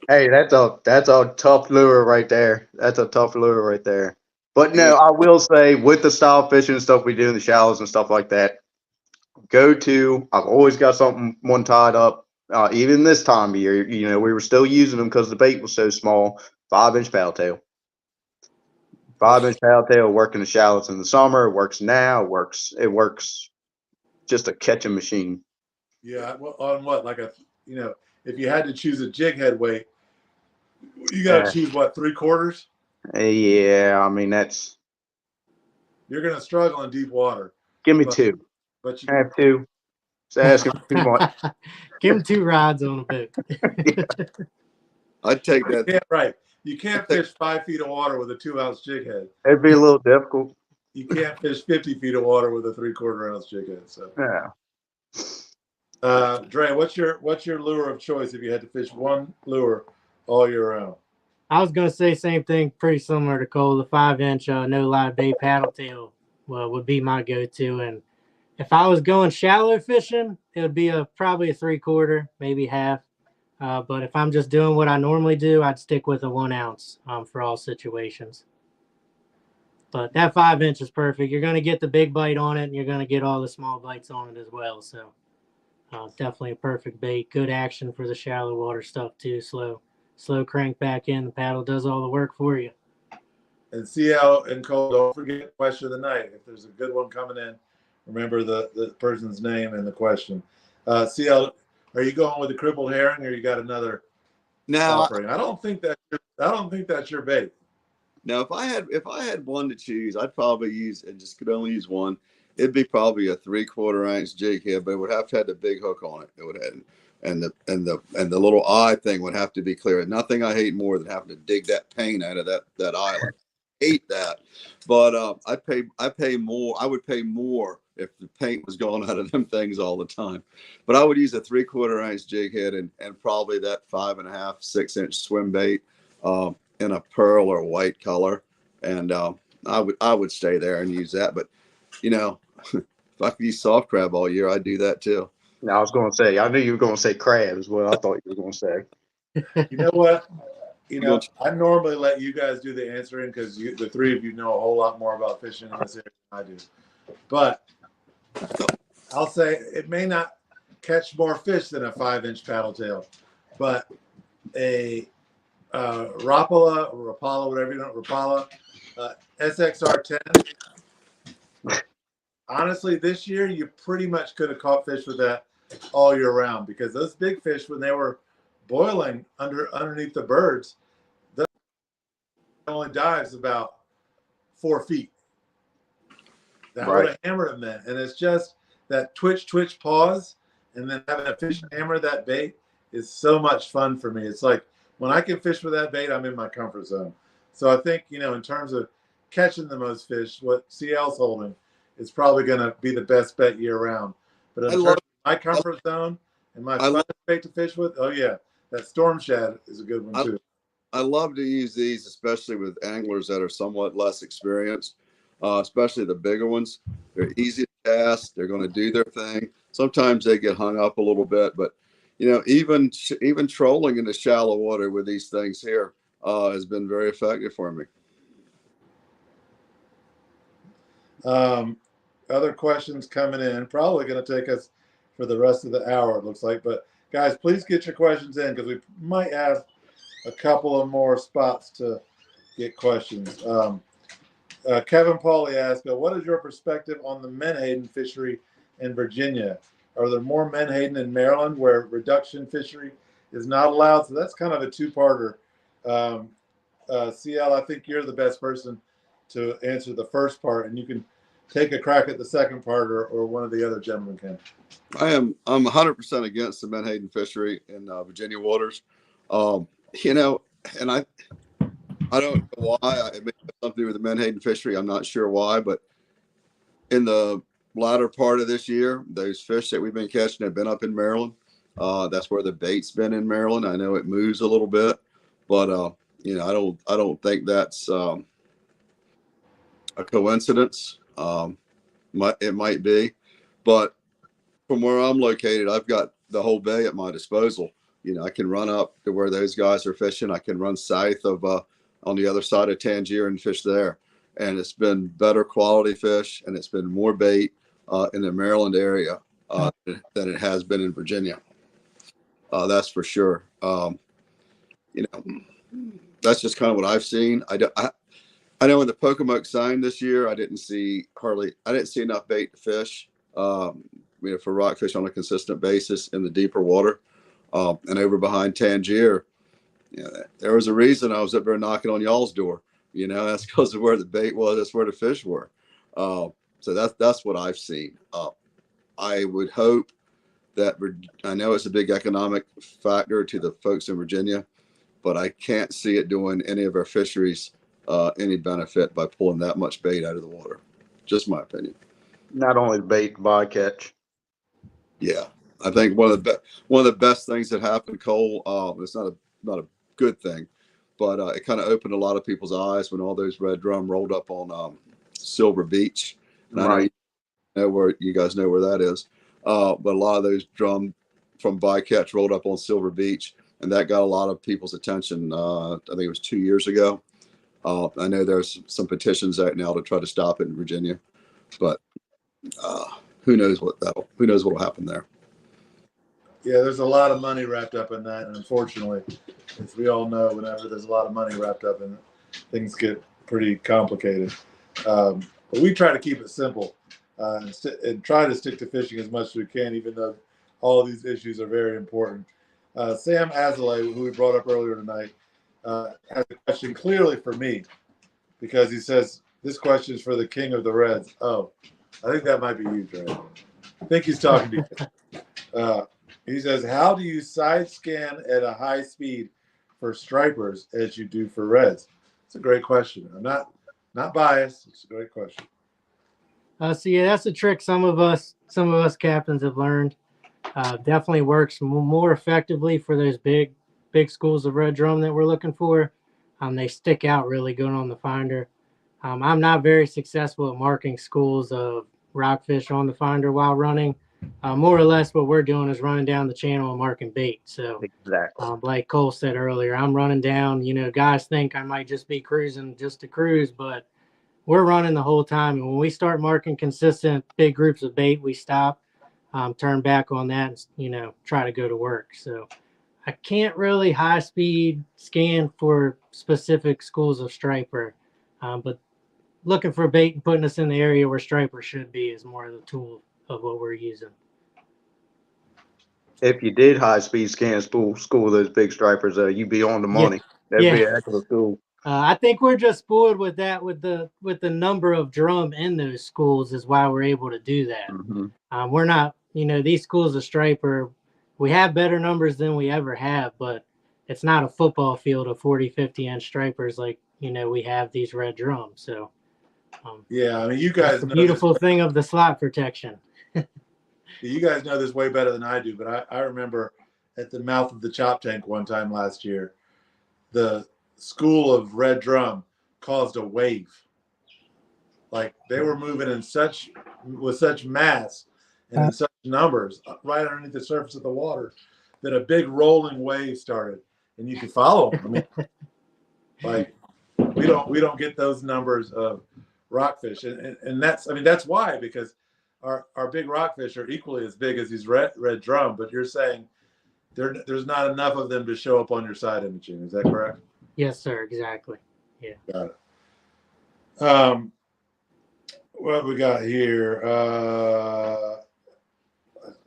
Hey, that's a tough lure right there. That's a tough lure right there. But no, I will say with the style fishing and stuff we do in the shallows and stuff like that, I've always got one tied up. Even this time of year, we were still using them because the bait was so small. 5-inch paddle tail. 5-inch paddle tail work in the shallows in the summer. It works now. It works just a catching machine. Yeah, on what? If you had to choose a jig head weight, you got to choose what, 3/4? Yeah, I mean You're going to struggle in deep water. Give me 2. But you have 2. Just asking too much. Give him 2 rides on a boat. I'd take that. Right. You can't fish 5 feet of water with a 2-ounce jig head. It'd be a little difficult. You can't fish 50 feet of water with a 3/4 ounce jig head. So yeah. Drey, what's your lure of choice if you had to fish one lure all year round? I was gonna say same thing, pretty similar to Cole. The 5-inch no live bait paddle tail would be my go-to. And if I was going shallow fishing, it would be probably a 3/4, maybe half. But if I'm just doing what I normally do, I'd stick with a 1 ounce for all situations. But that 5-inch is perfect. You're gonna get the big bite on it, and you're gonna get all the small bites on it as well. So definitely a perfect bait. Good action for the shallow water stuff too. Slow crank back in. The paddle does all the work for you. And CL and Cole, don't forget question of the night. If there's a good one coming in, remember the person's name and the question. CL, are you going with the crippled herring, or you got another offering? I don't think that's your bait. Now, if I had one to choose, I'd probably use, and just could only use one. It'd be probably a 3/4 ounce jig head, but it would have to have the big hook on it. It would have, and the little eye thing would have to be clear. Nothing I hate more than having to dig that paint out of that island. Hate that, but I pay more. I would pay more if the paint was going out of them things all the time. But I would use a 3/4 ounce jig head and probably that 5.5, 6-inch swim bait in a pearl or white color, and I would stay there and use that. But if I could use soft crab all year, I'd do that too. No, I was going to say, I knew you were going to say crab is what I thought you were going to say. You know what? I normally let you guys do the answering because the three of you know a whole lot more about fishing in this area than I do. But I'll say it may not catch more fish than a 5-inch paddle tail, but a Rapala or Rapala, whatever you know, Rapala SXR10. Honestly, this year you pretty much could have caught fish with that all year round, because those big fish, when they were boiling underneath the birds, that only dives about 4 feet. That would have hammered them then. And it's just that twitch pause, and then having a fish hammer that bait is so much fun for me. It's like when I can fish with that bait, I'm in my comfort zone. So I think, in terms of catching the most fish, what CL's holding is probably going to be the best bet year round. But in terms of my comfort zone and my fun bait to fish with, oh yeah, that storm shad is a good one too. I love to use these, especially with anglers that are somewhat less experienced, especially the bigger ones. They're easy to cast. They're going to do their thing. Sometimes they get hung up a little bit, but even trolling in the shallow water with these things here has been very effective for me. Other questions coming in, probably going to take us for the rest of the hour, it looks like. But guys, please get your questions in because we might have a couple of more spots to get questions. Kevin Pauly asked, what is your perspective on the menhaden fishery in Virginia? Are there more menhaden in Maryland where reduction fishery is not allowed? So that's kind of a two-parter. CL, I think you're the best person to answer the first part, and you can take a crack at the second part, or one of the other gentlemen can. I'm 100% against the menhaden fishery in Virginia waters. And I don't know why. It may have something to do with the menhaden fishery. I'm not sure why, but in the latter part of this year, those fish that we've been catching have been up in Maryland. That's where the bait's been in Maryland. I know it moves a little bit, but I don't think that's a coincidence. It might be, but from where I'm located, I've got the whole bay at my disposal. I can run up to where those guys are fishing. I can run south of on the other side of Tangier and fish there. And it's been better quality fish, and it's been more bait in the Maryland area than it has been in Virginia. That's for sure. That's just kind of what I've seen. I know in the Pocomoke sign this year, I didn't see enough bait to fish, for rockfish on a consistent basis in the deeper water. And over behind Tangier, there was a reason I was up there knocking on y'all's door. That's because of where the bait was. That's where the fish were. So that's what I've seen. I would hope that I know it's a big economic factor to the folks in Virginia, but I can't see it doing any of our fisheries any benefit by pulling that much bait out of the water. Just my opinion. Not only the bait, bycatch. Yeah, I think one of the best things that happened, Cole. It's not a good thing, but it kind of opened a lot of people's eyes when all those red drum rolled up on Silver Beach. And Right. I know where you guys know where that is, but a lot of those drum from bycatch rolled up on Silver Beach, and that got a lot of people's attention. I think it was 2 years ago. I know there's some petitions out now to try to stop it in Virginia, but who knows what'll happen there. Yeah, there's a lot of money wrapped up in that, and unfortunately, as we all know, whenever there's a lot of money wrapped up in it, things get pretty complicated. But we try to keep it simple and try to stick to fishing as much as we can, even though all of these issues are very important. Sam Azalea, who we brought up earlier tonight, has a question clearly for me, because he says, this question is for the king of the Reds. Oh, I think that might be you, Drey. I think he's talking to you. He says, how do you side scan at a high speed for stripers as you do for reds? It's a great question. I'm not biased. It's a great question. So yeah, that's a trick some of us captains have learned. Definitely works more effectively for those big schools of red drum that we're looking for. They stick out really good on the finder. I'm not very successful at marking schools of rockfish on the finder while running. More or less what we're doing is running down the channel and marking bait. So Exactly. like Cole said earlier, I'm running down, guys think I might just be cruising just to cruise, but we're running the whole time. And when we start marking consistent big groups of bait, we stop, turn back on that, and, try to go to work. So I can't really high speed scan for specific schools of striper, but looking for bait and putting us in the area where striper should be is more of the tool of what we're using. If you did high speed scan school those big stripers, you'd be on the money. That'd be a heck of a tool. I think we're just spoiled with that, with the number of drum in those schools is why we're able to do that. Mm-hmm. We're not, these schools of striper, we have better numbers than we ever have, but it's not a football field of 40, 50-inch stripers like, we have these red drums. So yeah, I mean, you guys the know beautiful thing of the slot protection. You guys know this way better than I do, but I remember at the mouth of the chop tank one time last year, the school of red drum caused a wave. Like they were moving with such mass and in such numbers right underneath the surface of the water that a big rolling wave started and you could follow them. I mean, like we don't get those numbers of rockfish, and that's why, because our big rockfish are equally as big as these red drum, but you're saying there's not enough of them to show up on your side imaging. Is that correct? Yes, sir. Exactly. Yeah. Got it. What we got here? I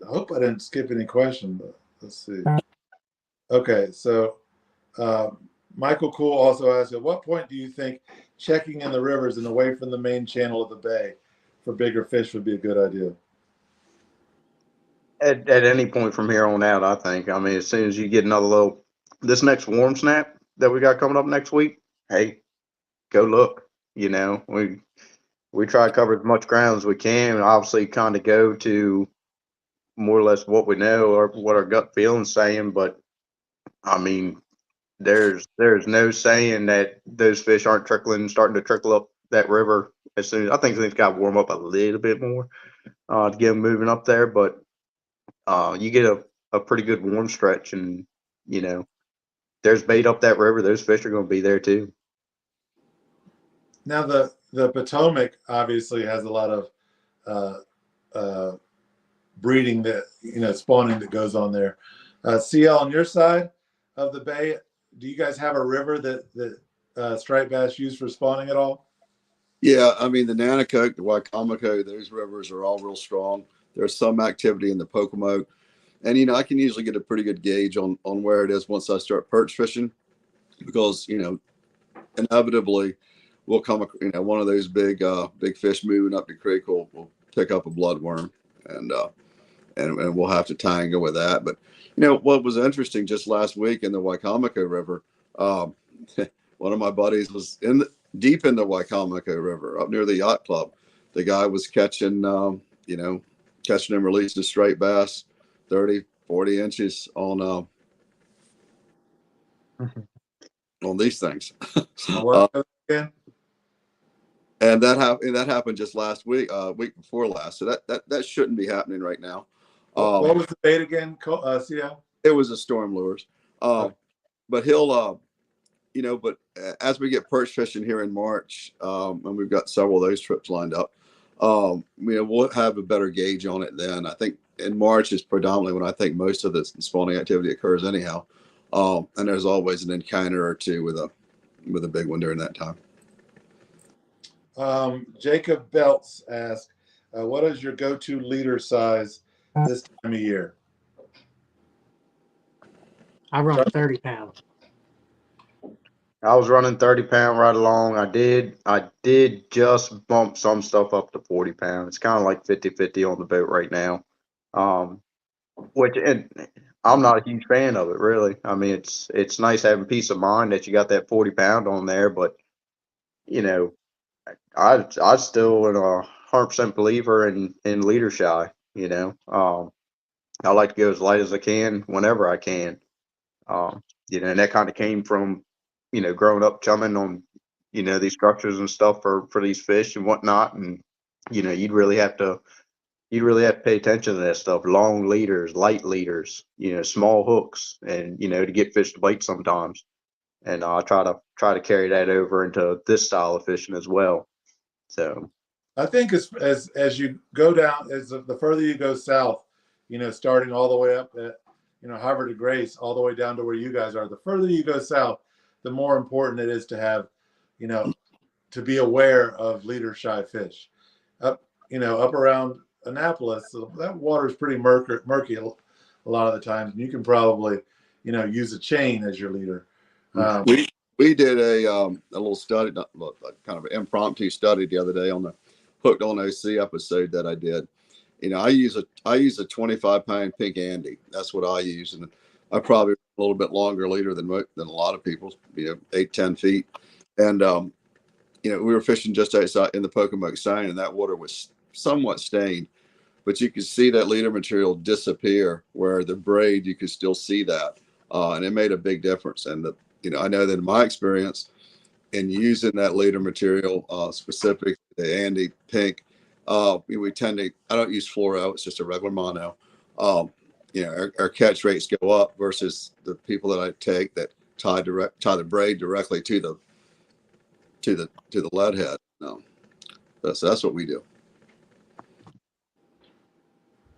hope I didn't skip any questions, but let's see. Okay, so Michael Cool also asked, at what point do you think checking in the rivers and away from the main channel of the bay for bigger fish would be a good idea? At any point from here on out, I think. I mean, as soon as you get another this next warm snap that we got coming up next week, hey, go look. You know, we try to cover as much ground as we can, and obviously kind of go to more or less what we know or what our gut feeling's saying. But I mean, there's no saying that those fish aren't starting to trickle up that river as soon as I think things got to warm up a little bit more to get them moving up there. But you get a pretty good warm stretch, and you know, there's bait up that river. Those fish are going to be there too. Now the Potomac obviously has a lot of breeding that spawning that goes on there. CL, on your side of the bay, do you guys have a river that striped bass use for spawning at all? Yeah, I mean the Nanticoke, the Wicomico, those rivers are all real strong. There's some activity in the Pocomoke, and I can usually get a pretty good gauge on where it is once I start perch fishing, because inevitably we'll come one of those big fish moving up the creek will pick up a bloodworm, and we'll have to tangle with that. But what was interesting just last week in the Wicomico River, one of my buddies was deep in the Wicomico River up near the yacht club. The guy was catching catching and releasing straight bass 30, 40 inches on these things. And that happened just last week, week before last. So that shouldn't be happening right now. What was the bait again, CL? It was a storm lures. But he'll, but as we get perch fishing here in March, and we've got several of those trips lined up, we'll have a better gauge on it then. I think in March is predominantly when I think most of the spawning activity occurs anyhow. And there's always an encounter or two with a big one during that time. Jacob Belts asked, what is your go-to leader size this time of year? I run 30 pounds. I was running 30-pound right along. I did just bump some stuff up to 40 pounds. It's kind of like 50-50 on the boat right now. And I'm not a huge fan of it, really. I mean, it's nice having peace of mind that you got that 40 pound on there, but I still am a 100% believer in leader shy. I like to go as light as I can whenever I can. And that kind of came from growing up chumming on these structures and stuff for these fish and whatnot, and you'd really have to pay attention to that stuff. Long leaders, light leaders, small hooks, and to get fish to bite sometimes. And I try to carry that over into this style of fishing as well. So I think as you go down, as the further you go south, starting all the way up at Harvard to Grace, all the way down to where you guys are, the further you go south, the more important it is to have, to be aware of leader shy fish. Up around Annapolis, so that water is pretty murky a lot of the times, and you can probably, use a chain as your leader. We did a little study, kind of an impromptu study the other day on the Hooked on OC episode that I did. I use a 25-pound pink Andy. That's what I use, and I probably a little bit longer leader than a lot of people. 8-10 feet, and we were fishing just outside in the Pocomoke Sound, and that water was somewhat stained, but you could see that leader material disappear. Where the braid, you could still see that, and it made a big difference. And I know that in my experience in using that leader material, specifically the Andy pink, we tend to, I don't use fluoro, it's just a regular mono. you know, our catch rates go up versus the people that I take that tie the braid directly to the lead head. No, that's what we do.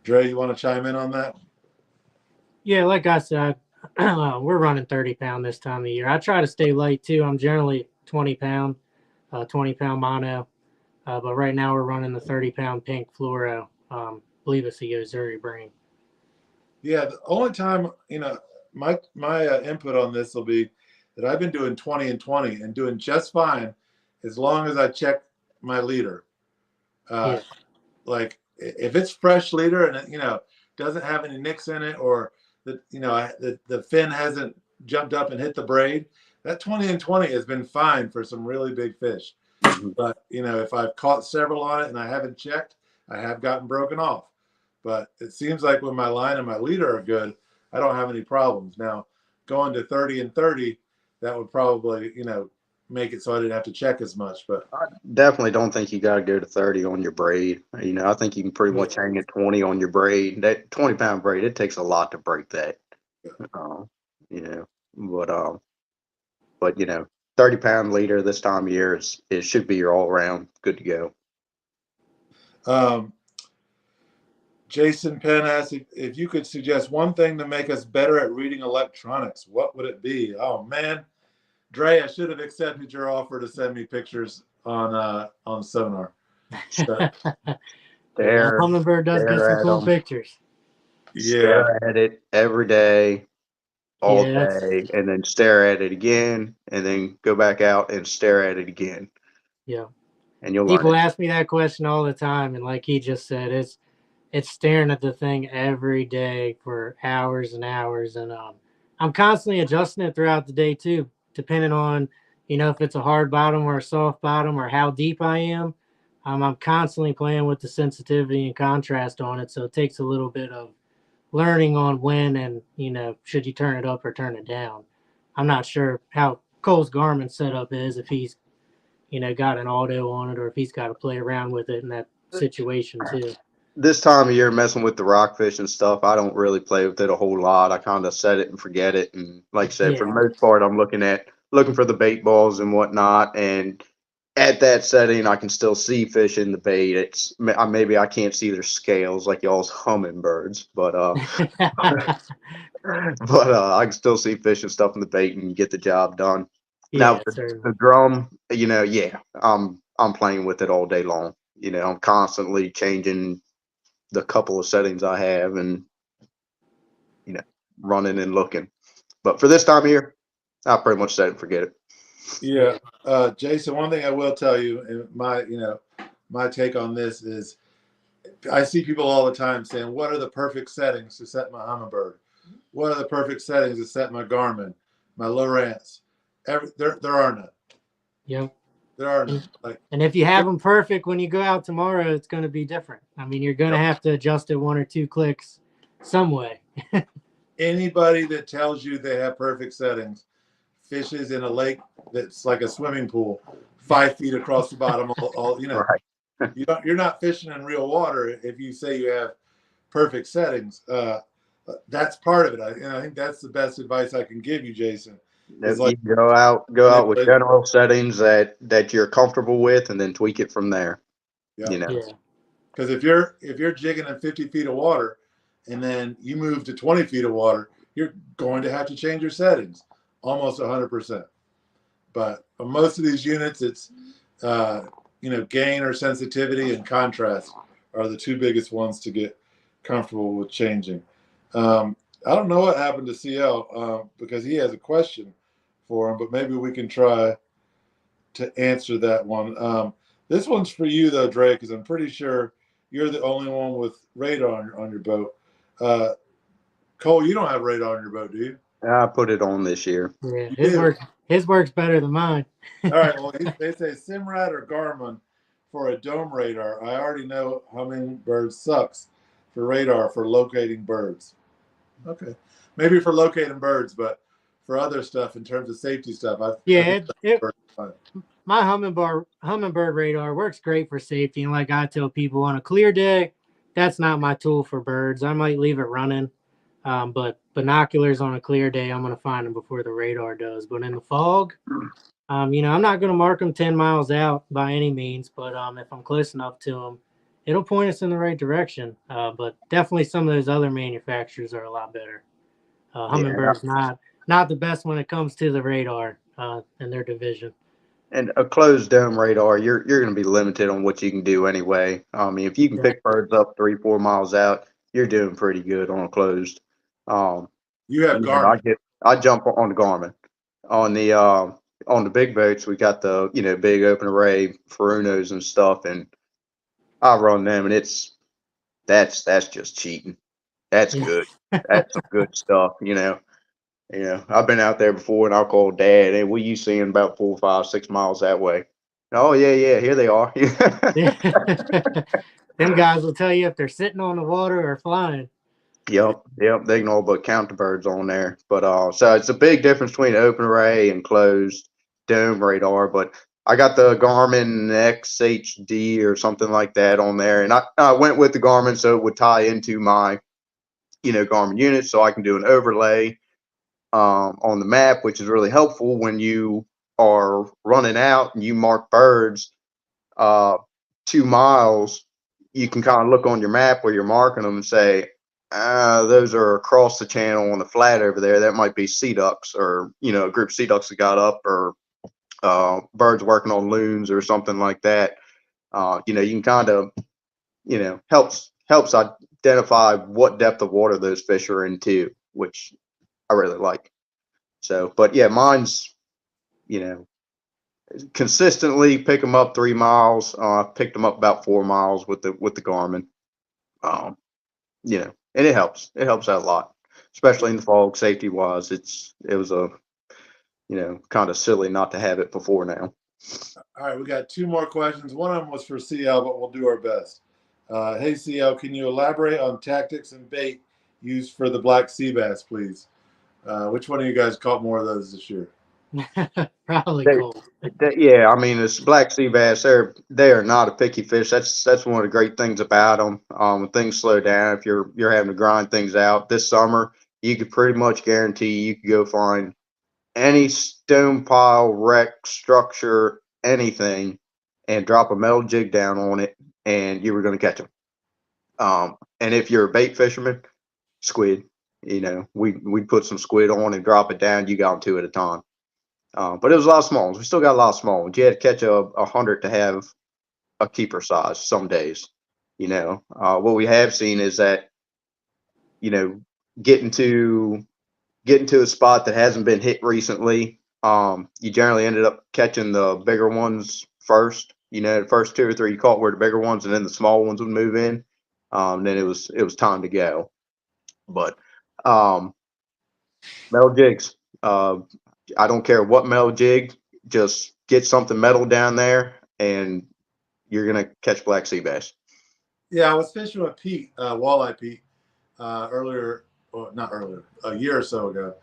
Drey, you want to chime in on that? Yeah, like I said, we're running 30 pound this time of year. I try to stay light too. I'm generally 20 pound mono. But right now we're running the 30 pound pink fluoro. Believe it's the Ozuri brand. Yeah, the only time, you know, my input on this will be that I've been doing 20 and 20 and doing just fine as long as I check my leader. Yeah. Like if it's fresh leader and, you know, doesn't have any nicks in it, or the, you know, the fin hasn't jumped up and hit the braid, that 20 and 20 has been fine for some really big fish. But, you know, if I've caught several on it and I haven't checked, I have gotten broken off. But it seems like when my line and my leader are good, I don't have any problems. Now, going to 30 and 30, that would probably, you know, make it so I didn't have to check as much. But I definitely don't think you got to go to 30 on your braid. You know, I think you can pretty much hang at 20 on your braid. That 20-pound braid, it takes a lot to break that. You know, but you know, 30-pound leader this time of year it should be your all around good to go. Jason Penn asked if you could suggest one thing to make us better at reading electronics, what would it be? Oh man, Drey, I should have accepted your offer to send me pictures on Sonar. So, Humminbird does get some cool pictures. Yeah. Stare at it every day, all day, and then stare at it again, and then go back out and stare at it again. Yeah. And you'll People ask me that question all the time, and like he just said, it's staring at the thing every day for hours and hours, and I'm constantly adjusting it throughout the day too, depending on, you know, if it's a hard bottom or a soft bottom or how deep I am. I'm constantly playing with the sensitivity and contrast on it, so it takes a little bit of learning on when and, you know, should you turn it up or turn it down. I'm not sure how Cole's Garmin setup is, if he's, you know, got an auto on it or if he's got to play around with it in that situation too. This time of year, messing with the rockfish and stuff, I don't really play with it a whole lot. I kind of set it and forget it. And like I said, for the most part, I'm looking for the bait balls and whatnot. And at that setting, I can still see fish in the bait. It's maybe I can't see their scales like y'all's hummingbirds, but I can still see fish and stuff in the bait and get the job done. Yeah, now the drum, you know, I'm playing with it all day long. You know, I'm constantly changing the couple of settings I have and, you know, running and looking. But for this time of year, I pretty much set it and forget it. Yeah. Jason, one thing I will tell you, and my take on this is, I see people all the time saying, what are the perfect settings to set my Humminbird? What are the perfect settings to set my Garmin, my Lowrance? There are none. Yep. There are none. And if you have them perfect when you go out tomorrow, it's going to be different. I mean, you're going to have to adjust it 1 or 2 clicks some way. Anybody that tells you they have perfect settings fishes in a lake that's like a swimming pool, 5 feet across the bottom. All you know, right. You're not fishing in real water if you say you have perfect settings. That's part of it. I think that's the best advice I can give you, Jason. You go out with general settings that you're comfortable with, and then tweak it from there. Yeah. You know, because if you're jigging in 50 feet of water, and then you move to 20 feet of water, you're going to have to change your settings almost 100%. But on most of these units, it's gain or sensitivity and contrast are the 2 biggest ones to get comfortable with changing. I don't know what happened to CL because he has a question for him, but maybe we can try to answer that one. This one's for you though, Drey, because I'm pretty sure you're the only one with radar on your boat. Cole, you don't have radar on your boat, do you? I put it on this year. Yeah, his works better than mine. All right, well, they say Simrad or Garmin for a dome radar. I already know Humminbird sucks for radar for locating birds. Okay, maybe for locating birds, but for other stuff in terms of safety stuff, my Humminbird radar works great for safety. And like I tell people, on a clear day, that's not my tool for birds. I might leave it running. But binoculars on a clear day, I'm going to find them before the radar does. But in the fog, you know, I'm not going to mark them 10 miles out by any means, but if I'm close enough to them, it'll point us in the right direction. But definitely some of those other manufacturers are a lot better. Hummingbird's not the best when it comes to the radar in their division. And a closed dome radar, you're going to be limited on what you can do anyway. I mean, if you can pick birds up 3-4 miles out, you're doing pretty good on a closed. You have Garmin. I jump on the Garmin. On the big boats, we got the big open array Furunos and stuff, and I run them, and that's just cheating. That's good. That's some good stuff, I've been out there before, and I'll call Dad. Hey, what you seeing about 4, 5, 6 miles that way? Oh yeah, here they are. Them guys will tell you if they're sitting on the water or flying. Yep. They can all but count the birds on there. But so it's a big difference between open array and closed dome radar. But I got the Garmin XHD or something like that on there, and I went with the Garmin so it would tie into my Garmin unit, so I can do an overlay on the map, which is really helpful when you are running out and you mark birds 2 miles. You can kind of look on your map where you're marking them and say, those are across the channel on the flat over there. That might be sea ducks, or a group of sea ducks that got up, or birds working on loons or something like that. You can kind of helps identify what depth of water those fish are in too, which I really like. So, but yeah, mine's, consistently pick them up 3 miles. I've picked them up about 4 miles with the Garmin. And it helps. It helps out a lot, especially in the fog, safety wise. It was a, kind of silly not to have it before now. All right, we got 2 more questions. One of them was for CL, but we'll do our best. Hey CL, can you elaborate on tactics and bait used for the black sea bass, please? Which one of you guys caught more of those this year? Probably cool. Yeah, I mean, it's black sea bass. They are not a picky fish. That's one of the great things about them. When things slow down, if you're having to grind things out this summer, you could pretty much guarantee you could go find any stone pile, wreck, structure, anything, and drop a metal jig down on it, and you were going to catch them. And if you're a bait fisherman, squid. We'd put some squid on and drop it down. You got them 2 at a time. But it was a lot of small ones. We still got a lot of small ones. You had to catch 100 to have a keeper size some days. What we have seen is that, getting to a spot that hasn't been hit recently, you generally ended up catching the bigger ones first. The first 2 or 3 you caught were the bigger ones, and then the small ones would move in. Then it was time to go. But metal jigs. I don't care what metal jig, just get something metal down there, and you're gonna catch black sea bass. Yeah, I was fishing with Pete, Walleye Pete, earlier, or not earlier, a year or so ago,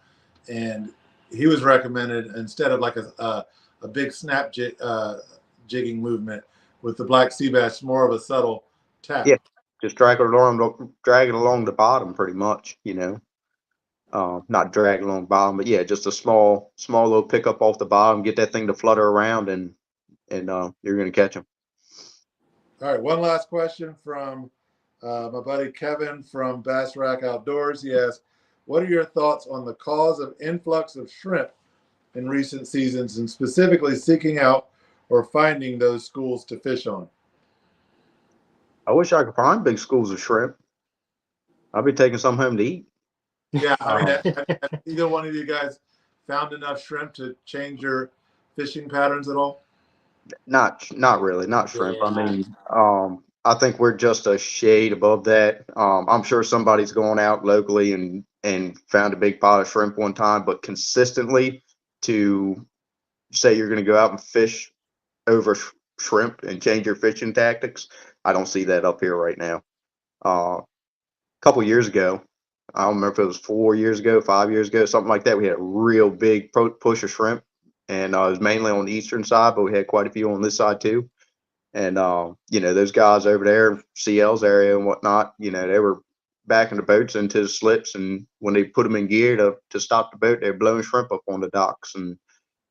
and he was recommended, instead of like a big snap jigging movement with the black sea bass, more of a subtle tap. Yeah, just drag it along the bottom, pretty much. Not drag along the bottom, but yeah, just a small little pickup off the bottom, get that thing to flutter around, and you're gonna catch them. All right, one last question from my buddy Kevin from Bass Rack Outdoors. He asks, what are your thoughts on the cause of influx of shrimp in recent seasons, and specifically seeking out or finding those schools to fish on? I wish I could find big schools of shrimp. I'll be taking some home to eat. Yeah, I mean, have either one of you guys found enough shrimp to change your fishing patterns at all? Not really, not shrimp. Yeah. I mean, I think we're just a shade above that. I'm sure somebody's gone out locally and found a big pot of shrimp one time, but consistently to say you're going to go out and fish over shrimp and change your fishing tactics, I don't see that up here right now. A couple years ago, I don't remember if it was 4 years ago, 5 years ago, something like that, we had a real big push of shrimp, and it was mainly on the eastern side, but we had quite a few on this side too. And those guys over there, CL's area and whatnot, they were backing the boats into the slips, and when they put them in gear to stop the boat, they're blowing shrimp up on the docks and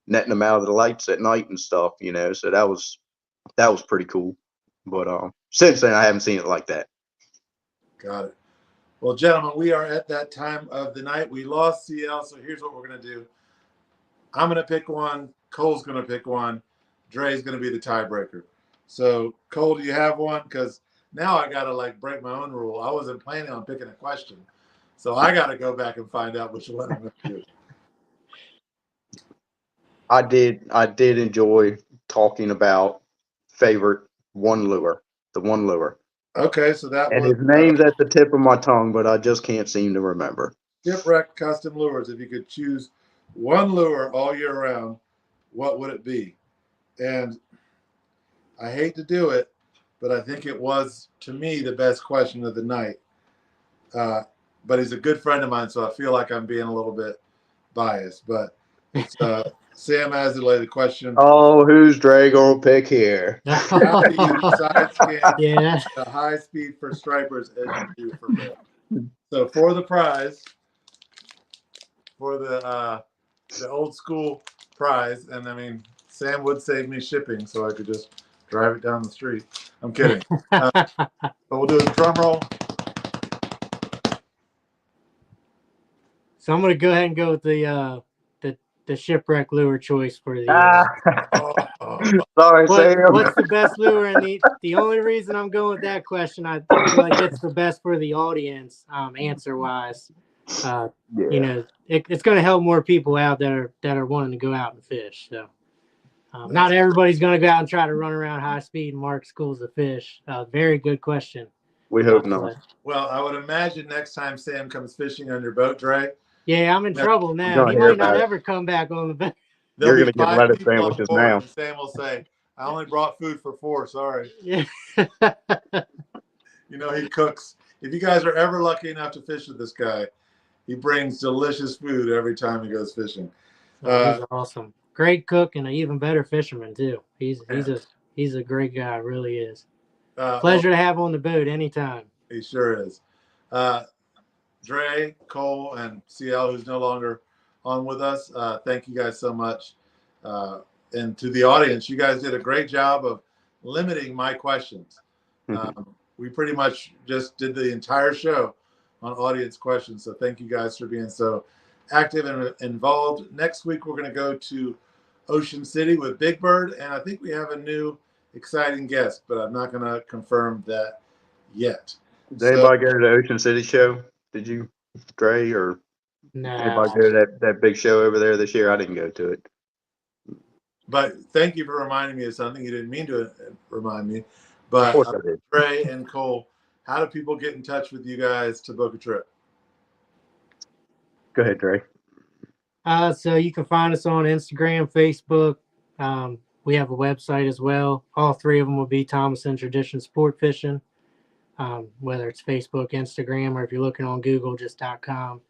netting them out of the lights at night and stuff, you know. So that was pretty cool. But since then, I haven't seen it like that. Got it. Well, gentlemen, we are at that time of the night. We lost CL, so here's what we're going to do. I'm going to pick one. Cole's going to pick one. Drey's going to be the tiebreaker. So, Cole, do you have one? Because now I got to like break my own rule. I wasn't planning on picking a question. So I got to go back and find out which one I'm going to do. I did enjoy talking about favorite one lure, the one lure. Okay, so that And was his name's at the tip of my tongue, but I just can't seem to remember. Shipwreck Custom Lures. If you could choose one lure all year round, what would it be? And I hate to do it, but I think it was, to me, the best question of the night. But he's a good friend of mine, so I feel like I'm being a little bit biased. But it's Sam Azalea, the question. Oh, who's Drey gonna pick here? How do you side scan Yeah. the high speed for stripers as you do for both? So for the prize, for the old school prize, and I mean, Sam would save me shipping, so I could just drive it down the street. I'm kidding. But we'll do a drum roll. So I'm going to go ahead and go with the shipwreck lure choice for the Sorry, Sam. what's the best lure? And the only reason I'm going with that question, I feel like it's the best for the audience, answer wise. You know, it's going to help more people out that are wanting to go out and fish. So not everybody's going to go out and try to run around high speed and mark schools of fish. Very good question. We hope not. Well, I would imagine next time Sam comes fishing on your boat, Drey. Yeah, I'm in trouble now. He might not ever come back on the boat. You're going to get lettuce sandwiches now. And Sam will say, I only brought food for 4. Sorry. Yeah. You know, he cooks. If you guys are ever lucky enough to fish with this guy, he brings delicious food every time he goes fishing. He's awesome. Great cook and an even better fisherman, too. He's a great guy, really is. Pleasure to have on the boat anytime. He sure is. Drey, Cole, and CL, who's no longer on with us, thank you guys so much. And to the audience, you guys did a great job of limiting my questions. We pretty much just did the entire show on audience questions. So thank you guys for being so active and involved. Next week, we're going to go to Ocean City with Big Bird. And I think we have a new exciting guest, but I'm not going to confirm that yet. Did anybody go to the Ocean City show? Did you, Drey, or anybody go to that big show over there this year? I didn't go to it. But thank you for reminding me of something you didn't mean to remind me. But Of course I did. Drey and Cole, how do people get in touch with you guys to book a trip? Go ahead, Drey. So you can find us on Instagram, Facebook. We have a website as well. All 3 of them will be Thomason Tradition Sport Fishing. Whether it's Facebook, Instagram, or if you're looking on Google, just .com.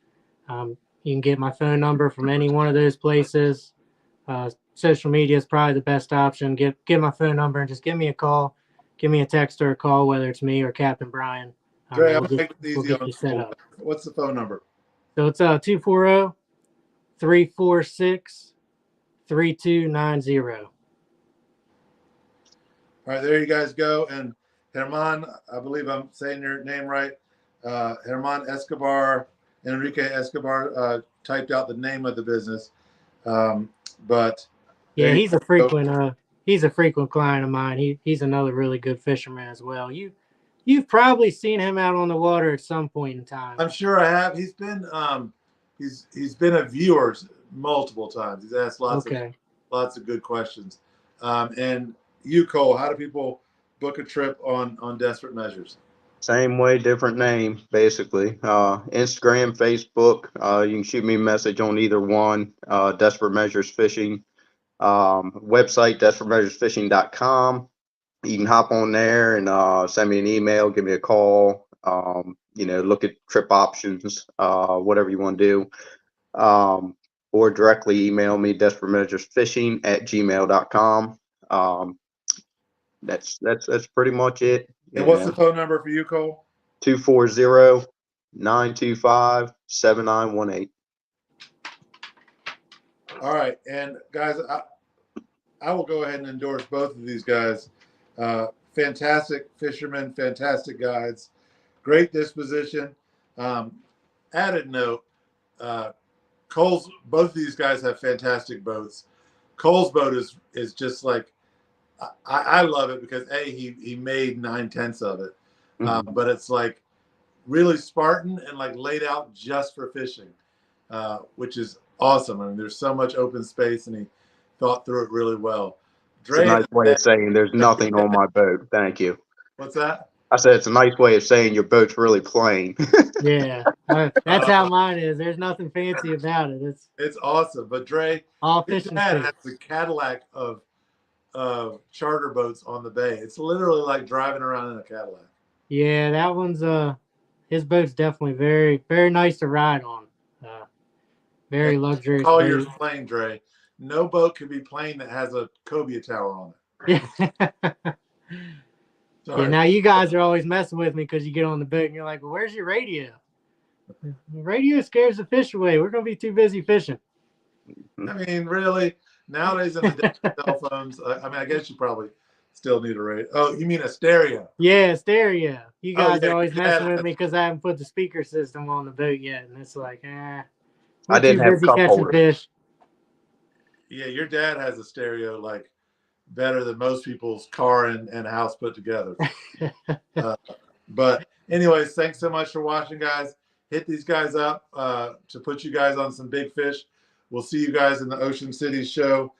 You can get my phone number from any one of those places. Social media is probably the best option. Get my phone number and just give me a call. Give me a text or a call, whether it's me or Captain Brian. Drey, I'll make it easy on set up. What's the phone number? So it's 240-346-3290. All right, there you guys go. And Herman, I believe I'm saying your name right. Herman Escobar, Enrique Escobar, typed out the name of the business. But yeah, he's a frequent client of mine. He's another really good fisherman as well. You've probably seen him out on the water at some point in time. I'm sure I have. He's been he's been a viewer multiple times. He's asked lots of good questions. And you, Cole, how do people book a trip on Desperate Measures? Same way, different name, basically. Instagram, Facebook. You can shoot me a message on either one. Desperate Measures Fishing. Website, desperatemeasuresfishing.com. You can hop on there and send me an email, give me a call. Look at trip options, whatever you want to do. Or directly email me, desperatemeasuresfishing@gmail.com. That's pretty much it. And what's the phone number for you, Cole? 240 925-7918. All right, and guys, I will go ahead and endorse both of these guys. Fantastic fishermen, fantastic guides, great disposition. Added note, Cole's, both of these guys have fantastic boats. Cole's boat is just like, I love it because he made 9/10 of it, but it's like really Spartan and like laid out just for fishing, which is awesome. I mean, there's so much open space, and he thought through it really well. It's a nice way of saying there's nothing on my boat. Thank you. What's that? I said it's a nice way of saying your boat's really plain. Yeah, that's how mine is. There's nothing fancy about it. It's awesome. But Drey, all your fishing. dad has the Cadillac of charter boats on the bay. It's literally like driving around in a Cadillac. Yeah, that one's his boat's definitely very, very nice to ride on. Very luxurious. Call boat. yours plain, Drey. No boat can be plain that has a cobia tower on it. Yeah. Sorry. Yeah, now you guys are always messing with me because you get on the boat and you're like, well, where's your radio? The radio scares the fish away. We're going to be too busy fishing. I mean, really? Nowadays in the day of cell phones, I mean, I guess you probably still need a radio. Oh, you mean a stereo? Yeah, stereo. You guys are always yeah. messing with me because I haven't put the speaker system on the boat yet. And it's like, I we're didn't too have busy cup catching holders. fish. Yeah, your dad has a stereo like better than most people's car and house put together. But anyways, thanks so much for watching, guys. Hit these guys up to put you guys on some big fish. We'll see you guys in the Ocean City show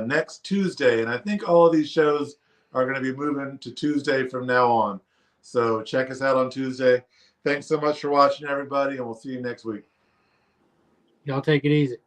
next Tuesday. And I think all of these shows are going to be moving to Tuesday from now on. So check us out on Tuesday. Thanks so much for watching, everybody, and we'll see you next week. Y'all take it easy.